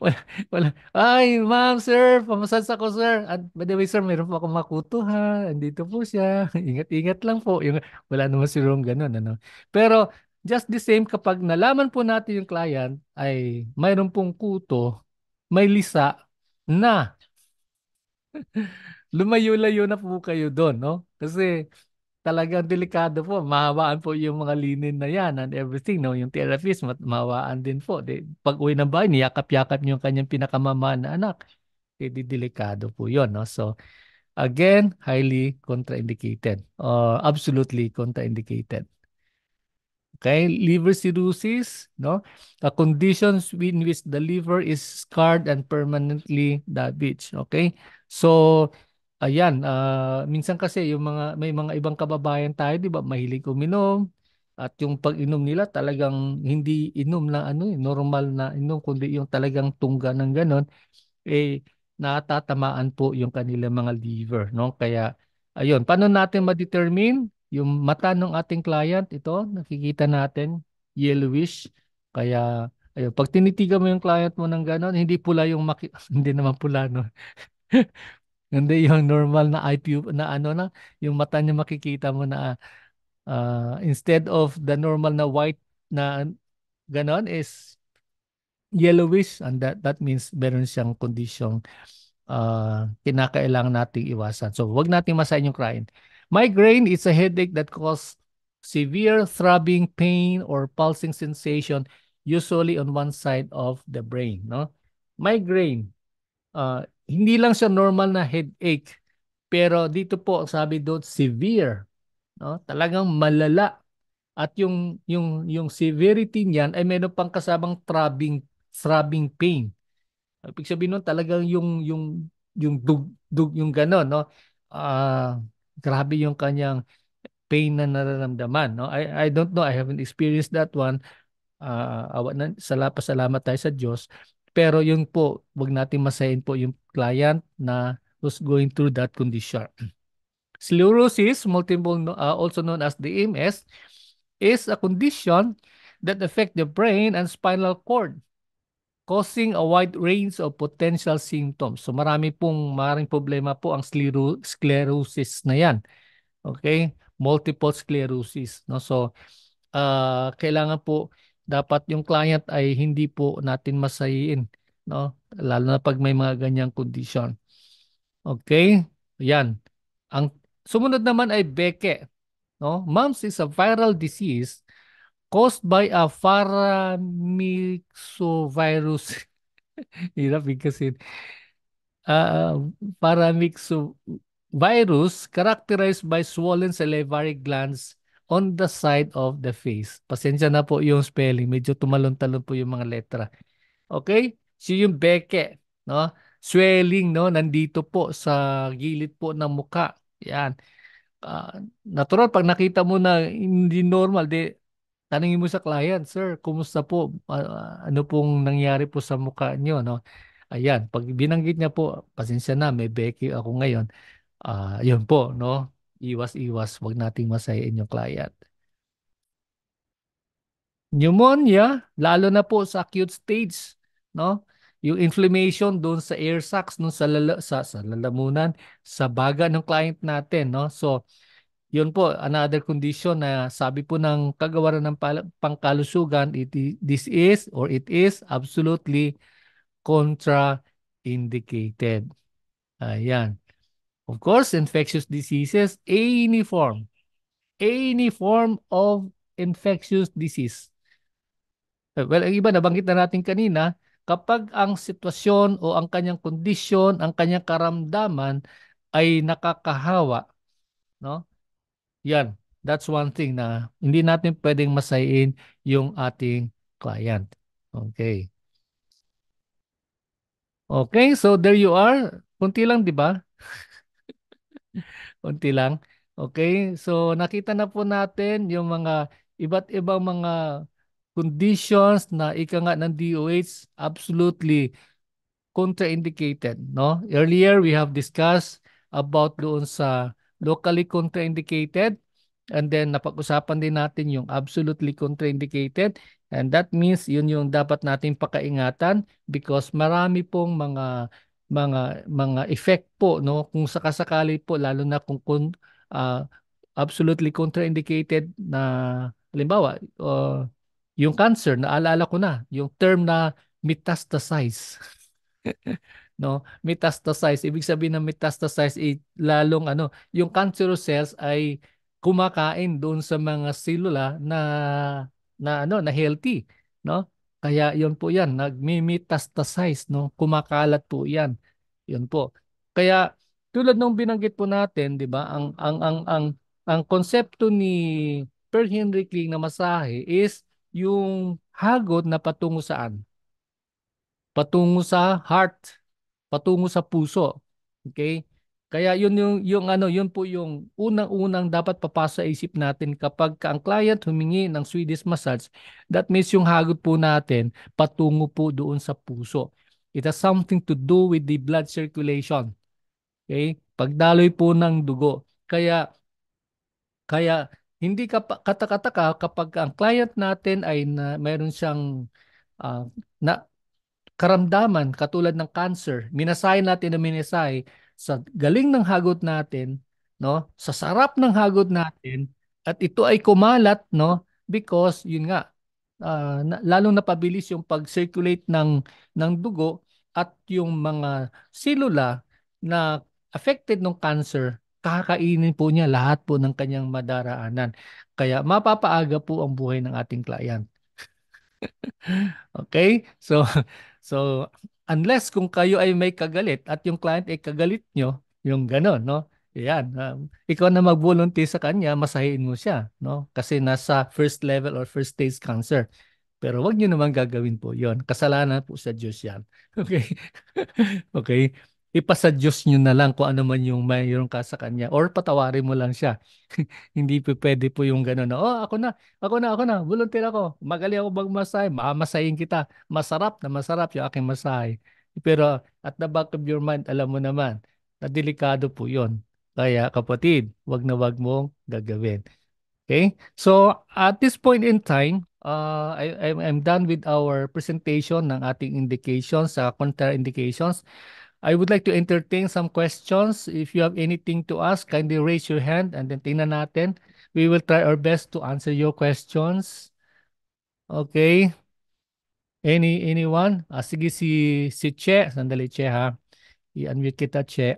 Wala, wala. Ay, ma'am, sir, pamasas ako, sir. At by the way, sir, mayroon po akong makuto ha. Andito po siya. Ingat-ingat lang po. Yung, wala naman sigurong ganun, ano. Pero, just the same, kapag nalaman po natin yung client ay mayroon pong kuto, may lisa na lumayo-layo na po kayo doon, no? Kasi talagang delikado po. Mahawaan po yung mga linin na yan and everything, no? Yung therapist, mahawaan din po. Pag uwi ng bahay, niyakap-yakap niyo yung kanyang pinakamamahal na anak. Delikado po yun, no? So, again, highly contraindicated. Absolutely contraindicated. Okay, liver cirrhosis, no? A conditions in which the liver is scarred and permanently damaged. Okay? So, ayan, minsan kasi yung mga may mga ibang kababayan tayo, 'di ba, mahilig uminom at yung pag-inom nila talagang hindi inom na normal na inom kundi yung talagang tungga ng ganon eh natatamaan po yung kanilang mga liver, no? Kaya ayun, paano natin ma-determine yung mata ng ating client? Ito, nakikita natin, yellowish. Kaya ayun, pag tinitigan mo yung client mo ng gano'n, hindi pula yung hindi naman pula, no. Hindi yung normal na eye pupil na yung mata niya makikita mo na instead of the normal na white na gano'n is yellowish, and that means meron siyang condition kinakailangan nating iwasan. So, wag nating masahin yung client. Migraine is a headache that causes severe throbbing pain or pulsing sensation, usually on one side of the brain. No? Migraine, hindi lang siya normal na headache, pero dito po sabi doon severe, no? Talagang malala. At yung severity niyan ay meron pang kasabang throbbing pain. Ibig sabihin nun talagang yung dug yung gano'n, no? Ah, grabe yung kanyang pain na nararamdaman, no? I don't know, I haven't experienced that one. Pasalamat tayo sa Diyos. Pero yun po, wag natin masahin po yung client na who's going through that condition. Sclerosis, also known as the MS, is a condition that affect the brain and spinal cord, causing a wide range of potential symptoms. So maraming problema po ang sclerosis na yan. Okay? Multiple sclerosis, no? So kailangan po dapat yung client ay hindi po natin masahiin, no? Lalo na pag may mga ganyang condition. Okay? Yan. Ang sumunod naman ay Beke, no? Mumps is a viral disease caused by a paramyxovirus. Hirap kasi paramyxovirus characterized by swollen salivary glands on the side of the face. Pasensya na po yung spelling. Medyo tumalon-talon po yung mga letra. Okay? So yung beke, no? Swelling, no? Nandito po sa gilid po ng muka. Yan. Natural, pag nakita mo na hindi normal, tanungin mo sa client, sir, kumusta po? Ano pong nangyari po sa mukha niyo, no? Ayan, pag binanggit niya po, pasensya na, may beki ako ngayon. Yun po, no? Iwas-iwas, wag nating masayin yung client. Pneumonia, lalo na po sa acute stage, no? Yung inflammation doon sa air sacs, sa lalamunan, sa baga ng client natin, no? So, Yun po, another condition na sabi po ng kagawaran ng pangkalusugan, this is or it is absolutely contraindicated. Ayan. Of course, infectious diseases, any form of infectious disease. Well, ang iba nabanggit na natin kanina, kapag ang sitwasyon o ang kanyang kondisyon, ang kanyang karamdaman ay nakakahawa, no? Yan, that's one thing na hindi natin pwedeng masayin yung ating client. Okay. Okay, so there you are. Kunti lang, di ba? Kunti lang. Okay, so nakita na po natin yung mga iba't ibang mga conditions na ika nga ng DOH absolutely contraindicated, no? Earlier, we have discussed about doon sa locally contraindicated and then napag-usapan din natin yung absolutely contraindicated and that means yun yung dapat natin pakaingatan because marami pong mga effect po, no? Kung sakasakali po lalo na kung ah, absolutely contraindicated na halimbawa yung cancer, naalala ko na yung term na metastasize. No, metastasize, ibig sabihin ng metastasize lalong yung cancerous cells ay kumakain doon sa mga selula na healthy, no? Kaya yon po 'yan, nagme-metastasize, no? Kumakalat po 'yan. 'Yun po. Kaya tulad nung binanggit po natin, 'di ba? Ang konsepto ni Per Henry Kling na masahe is yung hagod na patungo saan? Patungo sa heart, patungo sa puso. Okay? Kaya yun po yung unang-unang dapat papasa sa isip natin kapag ang client humingi ng Swedish massage, that means yung hagod po natin patungo po doon sa puso. It has something to do with the blood circulation. Okay? Pagdaloy po ng dugo. Kaya hindi ka katakataka kapag ang client natin ay mayroon siyang ah, na karamdaman katulad ng cancer, minasay natin na minasay sa galing ng hagot natin, no? Sa sarap ng hagot natin at ito ay kumalat, no? Because yun nga, lalong napabilis yung pag-circulate ng dugo at yung mga selula na affected ng cancer, kakainin po niya lahat po ng kanyang madaraanan. Kaya mapapaaga po ang buhay ng ating client. Okay? So, so unless kung kayo ay may kagalit at yung client ay kagalit nyo, yung gano'n, no? Yan. Ikaw na mag-volunteer sa kanya, masahin mo siya, no? Kasi nasa first level or first stage cancer. Pero wag nyo naman gagawin po yon. Kasalanan po sa Diyos yan. Okay? Okay? Ipasa Diyos nyo na lang kung ano man yung mayroon ka sa kanya or patawarin mo lang siya. Hindi po pwede po yung gano'n na, oh, ako na, volunteer ako. Magaling ako magmasahe, mamasahin kita. Masarap yung aking masahe. Pero at the back of your mind, alam mo naman, na delikado po yon. Kaya kapatid, wag mong gagawin. Okay? So at this point in time, I'm done with our presentation ng ating indications sa contraindications. I would like to entertain some questions. If you have anything to ask, kindly raise your hand and then tingnan natin. We will try our best to answer your questions. Okay? Anyone? Sige si Che. Sandali Che ha. I-unmute kita Che.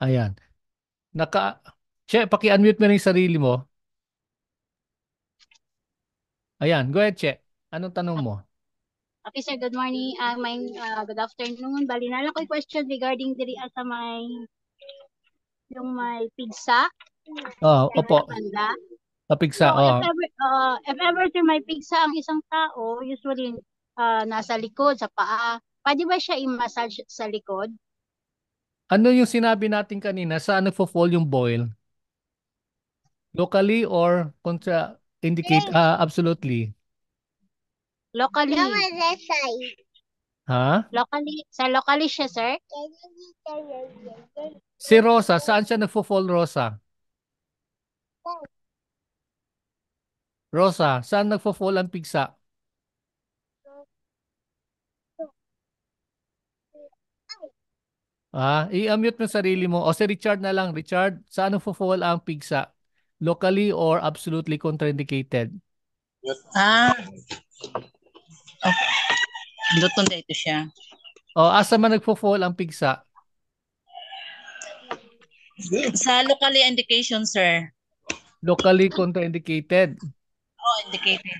Ayan. Naka Che, paki-unmute mo na yung sarili mo. Ayan, go ahead Che. Anong tanong mo? Okay, sir. Good morning. Good afternoon. Bali na lang ko question regarding diri sa yung may pigsa. Oh, Dito opo. sa banda. Kapigsa. So, Oh. if ever sir may pigsa ang isang tao, usually nasa likod, sa paa, pwede ba siya i-massage sa likod? Ano yung sinabi natin kanina? Saan nagfo-fall yung boil? Locally or contra-indicate? Absolutely. Locally. Ha? Locally siya, sir? Si Rosa, saan siya nagfo-fall Rosa? Rosa, saan nagfo-fall ang pigsa? I-unmute mo sarili mo. O si Richard na lang. Richard, saan nagfo-fall ang pigsa? Locally or absolutely contraindicated? Ah, okay. Lutong dito siya. O asa man nagfo-fall ang pigsa? Sa locally indication, sir. Locally contraindicated. Oh, indicated.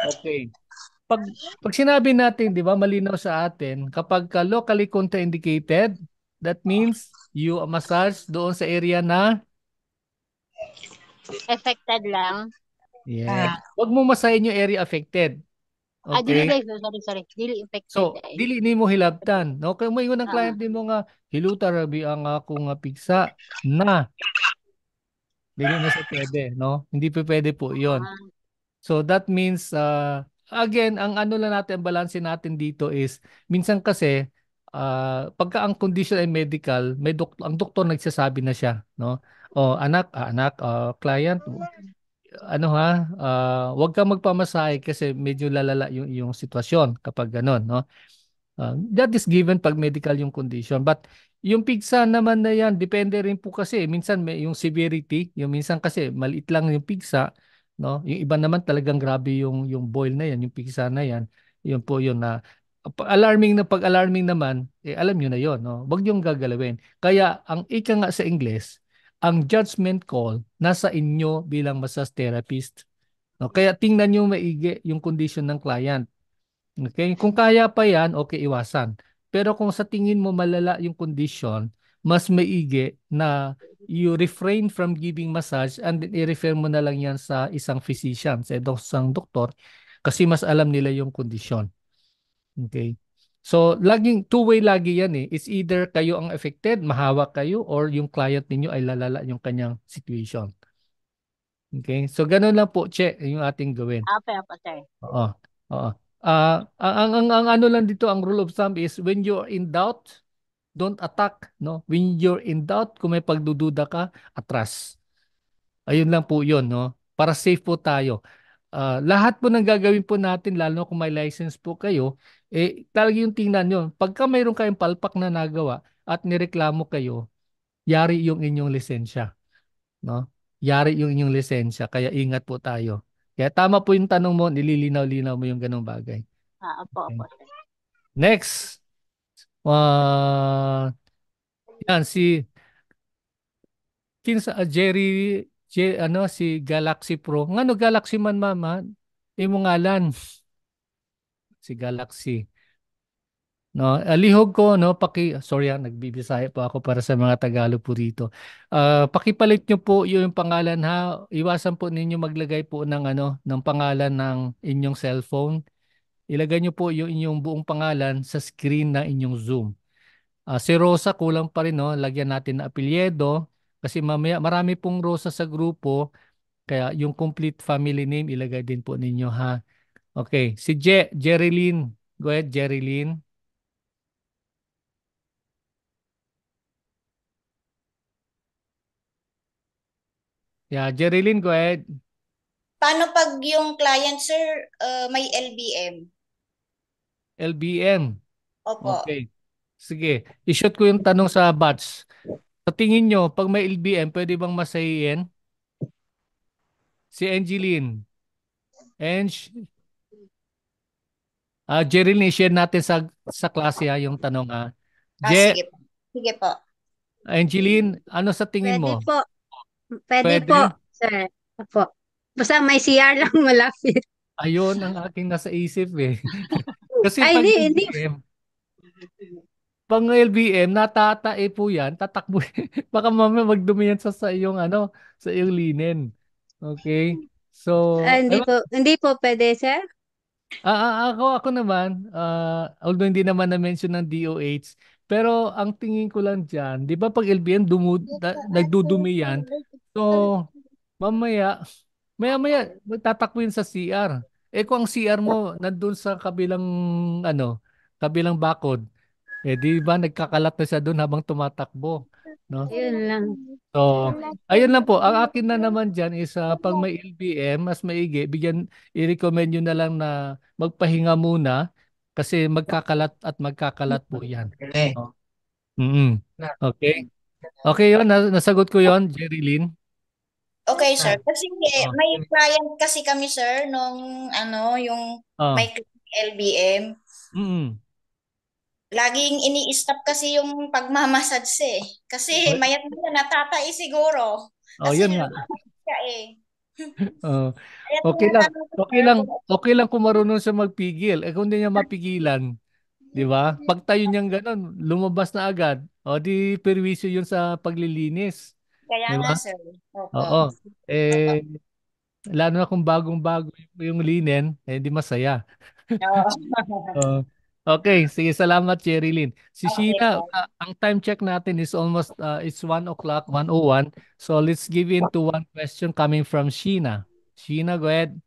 Okay. Pag pag sinabi natin, 'di ba, malinaw sa atin, kapag ka locally contraindicated, that means you massage doon sa area na Affected lang. yes. Ah, Huwag mo masahin yung area affected. Dili Okay? guys, sorry, sorry. Dili affected So, ay. dili nimo hilabtan. No? Kaya moingon ng Ah, client nimo nga hiluta rabi ang ako nga piksa na dili na siya pwede, no? Hindi pa pwede po 'yon. ah, So that means again, ang ano lang natin, ang balanse natin dito is minsan kasi pagka ang condition ay medical, ang doktor nagsasabi na siya, no? O anak, client, ano ha, wag kang magpamasahe kasi medyo lalala yung sitwasyon kapag ganun, no? That is given pag medical yung condition. But yung pigsa naman na yan, depende rin po kasi. Minsan may yung severity, yung minsan kasi maliit lang yung pigsa, no? Yung iba naman talagang grabe yung boil na yan, yung pigsa na yan. Yun po yun na pag alarming naman, alam niyo na yon, no? Wag yung gagalawin. Kaya ang ika nga sa Ingles, ang judgment call nasa inyo bilang massage therapist. No? Kaya tingnan niyo maigi yung condition ng client. Okay? Kung kaya pa yan, okay, iwasan. Pero kung sa tingin mo malala yung condition, mas maigi na you refrain from giving massage and then i-refer mo na lang yan sa isang physician, sa isang doktor, kasi mas alam nila yung condition. Okay? So, laging two-way lagi yan eh. It's either kayo ang affected, mahawak kayo, or yung client ninyo ay lalala yung kanyang situation. Okay? So, ganun lang po, Che, yung ating gawin. apa sir. Oo. Oo. Ang ano lang dito, ang rule of thumb is when you're in doubt, don't attack, no? When you're in doubt, kung may pagdududa ka, atras. Ayun lang po 'yon, no? Para safe po tayo. Lahat po ng gagawin po natin, lalo kung may license po kayo, talaga yung tingnan nyo. Pagka mayroon kayong palpak na nagawa at nireklamo kayo, yari yung inyong lisensya, no? Yari yung inyong lisensya, kaya ingat po tayo. Kaya tama po yung tanong mo, nililinaw-linaw mo yung ganong bagay. Okay. Opo sir. Next, yan si Jerry ano si Galaxy Pro. Ngano Galaxy man mama? Imo ngalan si Galaxy. No, lihog ko no sorry nagbibisaya po ako para sa mga Tagalog po rito. Pakipalit nyo po yung pangalan ha. Iwasan po ninyo maglagay po ng ano ng pangalan ng inyong cellphone. Ilagay nyo po yung inyong buong pangalan sa screen na inyong Zoom. Si Rosa kulang pa rin no, lagyan natin na apelyido kasi mamaya marami pong Rosa sa grupo kaya yung complete family name ilagay din po ninyo ha. Okay, si Jerilyn. Go ahead, Jerilyn. Yeah, Jerilyn, go ahead. Paano pag yung client, sir, may LBM? LBM. Opo. Okay. Sige, i-shoot ko yung tanong sa batch. Sa tingin nyo, pag may LBM, pwede bang masahihin? Si Angeline. Jerilyn, i-share natin sa klase ha, yung tanong ha. Sige po. Sige po. Angeline, ano sa tingin Pwede mo? po. Pwede po, Pwede? sir. Opo. Basta may CR lang malapit. Ayun ang aking nasa isip eh. Kasi Ay, hindi. pag LBM, natatae po yan, tatakbo. Baka mamaya magdumi yan sa iyong ano, sa iyong linen. Okay? So, Hindi po. Hindi po pwede, sir. ako naman, although hindi naman na-mention ng DOH, pero ang tingin ko lang dyan, di ba pag LBM, nagdudumi yan, so mamaya, maya-maya, tatakbo yun sa CR. Kung ang CR mo, nandun sa kabilang bakod, di ba nagkakalat na siya doon habang tumatakbo. no? Yun lang. So, ayun lang po. Ang akin na naman dyan is pag may LBM, mas maigi, i-recommend nyo na lang na magpahinga muna kasi magkakalat po yan. No? Mm. Okay. Okay yun. Nasagot ko yon, Jerry Lynn. Okay, sir. Kasi Oh. may client kasi kami, sir, nung yung Oh. may LBM. Mm. Laging ini-stop kasi yung pagmamassage eh. Kasi mayat na natatay siguro. Oh, Kasi yun nga. lumalaki siya eh. Oh. Kaya Okay lang. tinatanong ko, Okay sir, lang. kung Okay lang kung marunong siya magpigil. Eh kung hindi niya mapigilan, di ba? Pag tayo niyang ganun, lumabas na agad. O di perwisyo yun sa paglilinis. kaya Di nga, ba? sir. Opo. Oo. Eh, lalo na kung bagong-bago yung linen, eh di masaya. Oo. Oo. Okay, sige, salamat, Cherilyn. Si Okay, Sheena, sir. ang time check natin is almost, it's 1 o'clock, 1:01. So let's give in to one question coming from Sheena. Sheena, go ahead.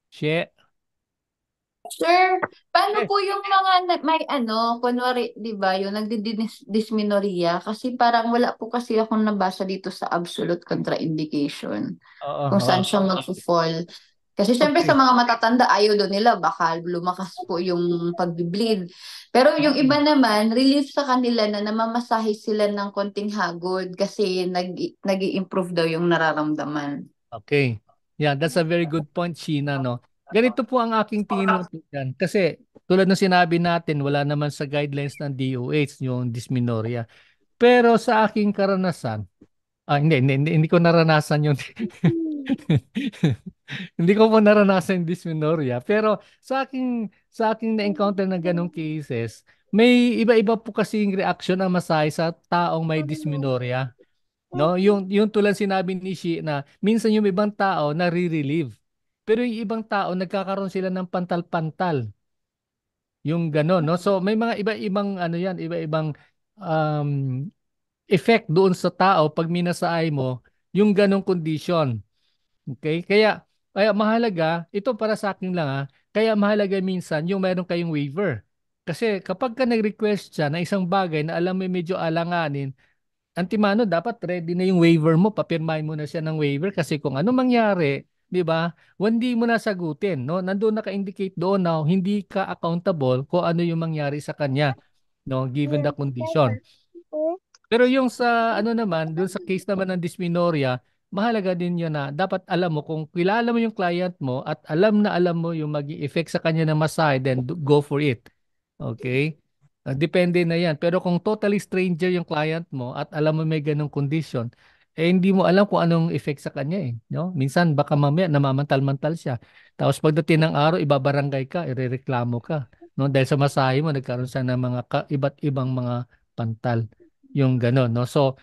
She. Sir, paano Eh, po yung mga may kunwari, 'di ba, yung nagdi-dysmenorrhea kasi parang wala po kasi akong nabasa dito sa absolute contraindication oo, kung oo. saan siya magfo-fall. Kasi syempre sa Okay. mga matatanda ayaw doon nila baka lumakas po yung pagbi-bleed. Pero yung iba Mm. naman, relief sa kanila na namamasahe sila ng konting hagod kasi nag-i-improve daw yung nararamdaman. Okay. Yeah, that's a very good point, Sheena, no? Ganito po ang aking tingin lang po dyan. Kasi tulad ng sinabi natin, wala naman sa guidelines ng DOH yung dysmenorrhea. Pero sa aking karanasan, hindi ko naranasan yung hindi ko po naranasan yung dysmenorrhea. Pero sa aking na-encounter na ganong cases, may iba-iba po kasing reaction ang masahe sa taong may dysmenorrhea. No, yung tulad sinabi ni Shi na minsan yung ibang tao nare-relieve. Pero yung ibang tao nagkakaroon sila ng pantal-pantal. Yung gano'n, no? So may mga iba-ibang ano yan, iba-ibang um, effect doon sa tao pag minasaay mo yung ganong condition. Okay? Kaya mahalaga, ito para sa akin lang kaya mahalaga minsan yung meron kayong waiver. Kasi kapag ka nag-request siya ng isang bagay na alam mo medyo alanganin, antimano, dapat ready na yung waiver mo. Papirmahin mo na siya ng waiver kasi kung ano mangyari, di ba, hindi mo na sagutin. No? Nandoon naka-indicate doon na hindi ka accountable kung ano yung mangyari sa kanya, no? Given the condition. Pero yung sa ano naman, doon sa case naman ng dysmenorrhea, mahalaga din yun na dapat alam mo kung kilala mo yung client mo at alam mo yung maging effect sa kanya na massage, then go for it. Okay? Depende na yan. Pero kung totally stranger yung client mo at alam mo may ganong condition, eh hindi mo alam kung anong effect sa kanya eh. No? Minsan baka mamaya namamantal-mantal siya. Tapos pagdating ng araw, ibabarangay ka, irereklamo ka. No? Dahil sa masahe mo, nagkaroon siya ng mga iba't ibang mga pantal. Yung ganon. No? So,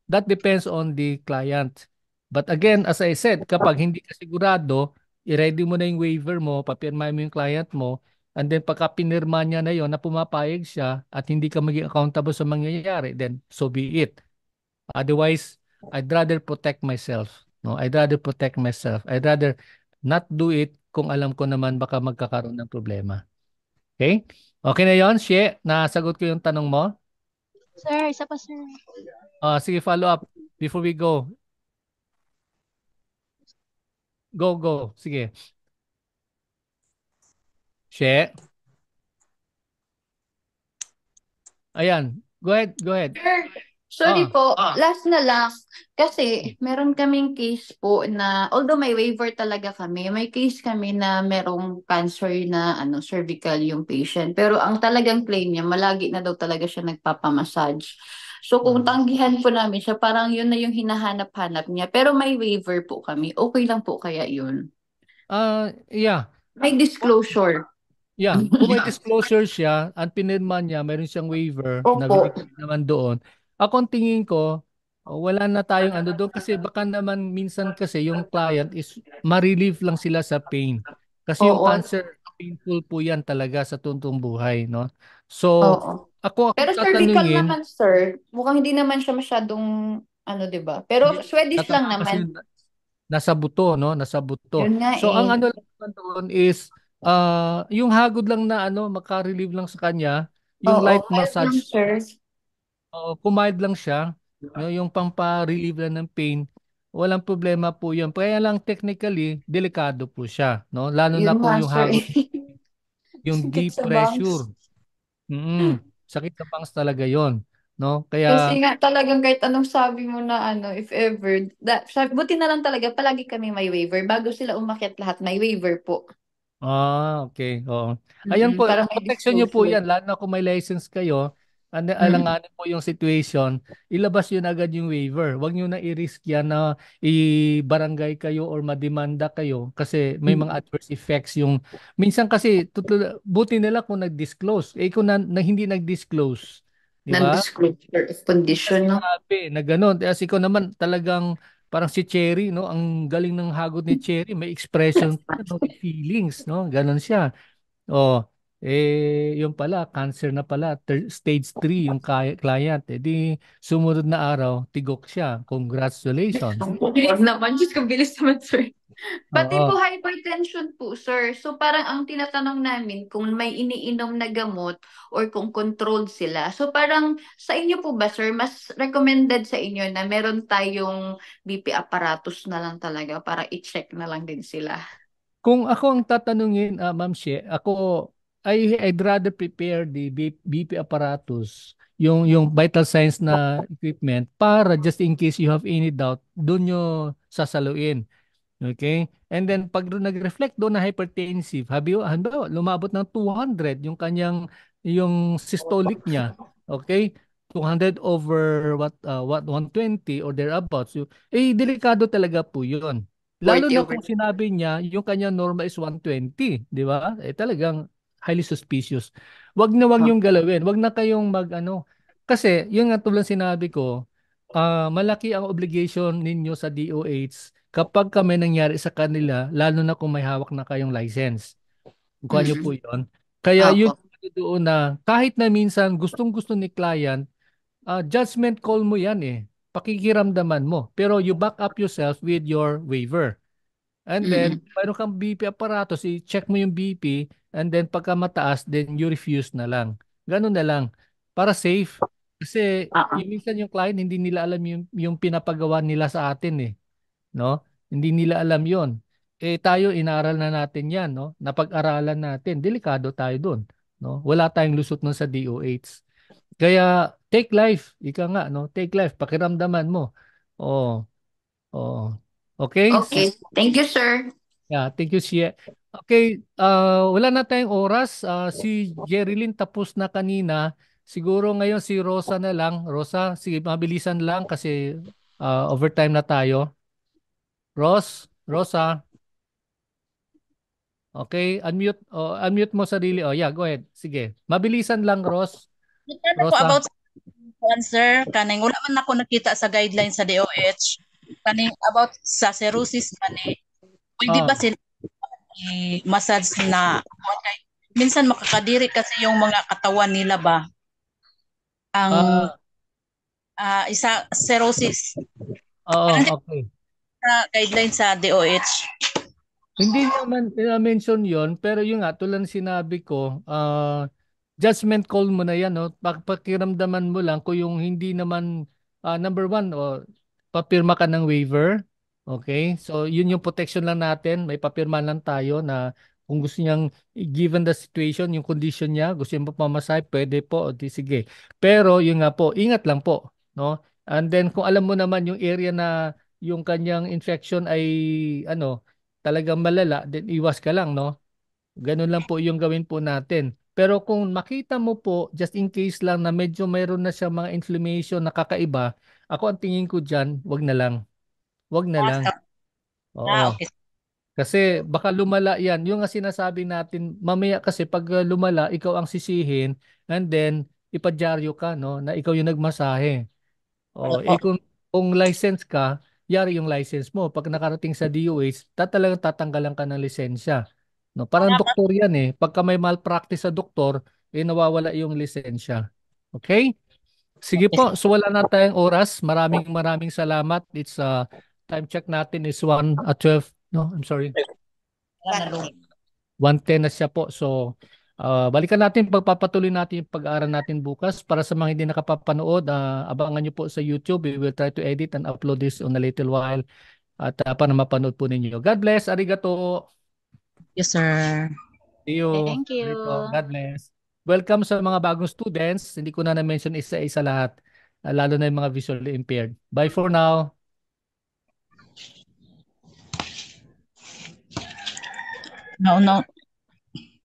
that depends on the client. But again, as I said, kapag hindi ka sigurado, i-ready mo na yung waiver mo, papirmahin mo yung client mo, and then pagka pinirma niya na yon na pumapayag siya at hindi ka maging accountable sa mangyayari, then so be it. Otherwise, I'd rather protect myself. No, I'd rather protect myself. I'd rather not do it kung alam ko naman baka magkakaroon ng problema. Okay? Okay na yon, Shea? Nasagot ko yung tanong mo? Sir, isa pa, sir. Sige, follow up before we go. Go. Sige. Shea? Ayan. Go ahead. Sir, sorry Ah, po, last na lang. Kasi meron kaming case po na, although may waiver talaga kami, may case kami na merong cancer na cervical yung patient. Pero ang talagang claim niya, malagi na daw talaga siya nagpapamassage. So kung tanggihan po namin siya, parang yun na yung hinahanap-hanap niya. Pero may waiver po kami. Okay lang po kaya yun? yeah. May disclosure. Yeah. Kung may disclosure siya at pinirma niya, mayroon siyang waiver na Opo. binigay naman doon. Ako ang tingin ko, wala na tayong ano doon kasi baka naman minsan kasi yung client is ma-relieve lang sila sa pain. Kasi yung Oo. cancer, painful po yan talaga sa tuntong buhay, no? So, Oo. ako Pero cervical tatanungin, naman, sir, mukhang hindi naman siya masyadong, 'di ba? Pero Swedish lang kasi naman. nasa buto, no? Nasa buto. Yun nga So eh. ang ano lang naman doon is yung hagod lang na ano, maka-relieve lang sa kanya, yung Oo, light mild lang, massage. sir. Kung mild lang siya, no, yung pampa-relieve lang ng pain, walang problema po yun. Kaya lang technically, delikado po siya, no? Lalo na Yun kung nga, yung sir. hagot, yung Sakit deep sa pressure. bangs. Sakit sa bangs talaga yon, no? Kasi Kaya, nga talagang kahit anong sabi mo na if ever, buti na lang talaga palagi kami may waiver. Bago sila umakyat lahat, may waiver po. okay, oo. Ayan po, Para may protection nyo po disclosure. yan, lalo na kung may license kayo, Mm. alanganin po yung situation, ilabas yun agad yung waiver. Huwag nyo na i-risk yan na i-barangay kayo or mademanda kayo kasi may mga adverse effects yung, minsan kasi, buti nila kung nag-disclose. Kung hindi nag-disclose, di ba? Non-disclosure of Hindi na condition, no? sinabi na gano'n. Kasi ikaw naman talagang parang si Cherry, no? Ang galing ng hagod ni Cherry. May expression, no? May feelings, no? Ganon siya. Oh, yung pala, cancer na pala. Stage 3 yung client. Di sumunod na araw, tigok siya. Congratulations. Wag naman, Diyos ko, bilis naman, sir. Pati Oo. po hypertension po, sir. So parang ang tinatanong namin kung may iniinom na gamot or kung controlled sila. So parang sa inyo po ba, sir, mas recommended sa inyo na meron tayong BP apparatus na lang talaga para i-check na lang din sila. Kung ako ang tatanungin, Ma'am She, I'd rather prepare the BP apparatus, yung vital signs na equipment para just in case you have any doubt, doon nyo sasaluin. Okay? And then pag nag-reflect doon na hypertensive, halimbawa, lumabot ng 200 yung systolic niya. Okay? 200 over what 120 or thereabouts. Delikado talaga po 'yun. Lalo 40 na over. kung sinabi niya yung kanyang normal is 120, di ba? Talagang highly suspicious. Wag yung galawin. Wag na kayong mag-ano. Kasi yung nga tulad sinabi ko, malaki ang obligation ninyo sa DOH kapag may nangyari sa kanila, lalo na kung may hawak na kayong license. Kuha niyo po Mm-mm. yun. Kaya yun Opo. doon na kahit na minsan gustong-gusto ni client, judgment call mo yan eh. Pakikiramdaman mo. Pero you back up yourself with your waiver. And then, Mm-mm. mayroon kang BP apparatus, i-check mo yung BP, and then pagka mataas, then you refuse na lang. Ganun na lang. Para safe. Kasi Oo. minsan yung client, hindi nila alam yung pinapagawa nila sa atin eh. No? Hindi nila alam yon. Tayo, inaral na natin yan. No? Napag-aralan natin. Delikado tayo doon. No? Wala tayong lusot nun sa DOH. Kaya, take life. Ika nga, no? Take life. Pakiramdaman mo. Oo. Oo. Okay? Okay. Thank you, sir. Yeah, thank you, Shie. Okay, wala na tayong oras. Si Jerilyn tapos na kanina. Siguro ngayon si Rosa na lang. Rosa, sige, mabilisan lang kasi overtime na tayo. Rosa, okay, unmute mo sarili. Yeah, go ahead. Sige, mabilisan lang, Ano po Rosa. about sa cancer, kaning wala man ako nakita sa guidelines sa DOH, kaning about sa cirrhosis kani, pwede Ah, ba sila i-massage na okay. Minsan makakadiri kasi yung mga katawan nila ba ang ah, isa cirrhosis oo, parang di okay. sa guidelines sa DOH. Hindi naman mention yon, pero yung nga tulad ng sinabi ko, judgment call mo na yan, no? Pakiramdaman mo lang kung yung hindi naman number one, papirma ka ng waiver. Okay? So yun yung protection lang natin, may papirma lang tayo na kung gusto niyang given the situation, yung condition niya, gusto niya pamamasay, pwede po, o di sige. Pero yun nga po, ingat lang po, no? And then kung alam mo naman yung area na yung kanyang infection ay ano talagang malala, then iwas ka lang, no? Ganun lang po yung gawin po natin. Pero kung makita mo po, just in case lang na medyo mayroon na siya mga inflammation na kakaiba, ako ang tingin ko dyan, wag na lang. Wag na lang. Oo. Okay. Kasi baka lumala yan. Yung nga sinasabi natin, mamaya kasi pag lumala, ikaw ang sisihin and then ipadyaryo ka, no? Na ikaw yung nagmasahe. Kung license ka, yari yung license mo. Pag nakarating sa DOH, talagang tatanggalan ka ng lisensya. No, parang doktor yan eh. Pagka may malpractice sa doktor, nawawala yung lisensya. Okay? Sige po, so wala na tayong oras. Maraming maraming salamat. Time check natin is 1 at 12. No, I'm sorry. 1:10 na siya po. So, Balikan natin, pagpapatuloy natin yung pag-aaral natin bukas. Para sa mga hindi nakapapanood, abangan nyo po sa YouTube. We will try to edit and upload this on a little while. At para mapanood po ninyo. God bless. Arigato. Yes, sir. See you. Thank you. Arigato. God bless. Welcome sa mga bagong students. Hindi ko na na-mention isa-isa lahat. Lalo na yung mga visually impaired. Bye for now. No, no.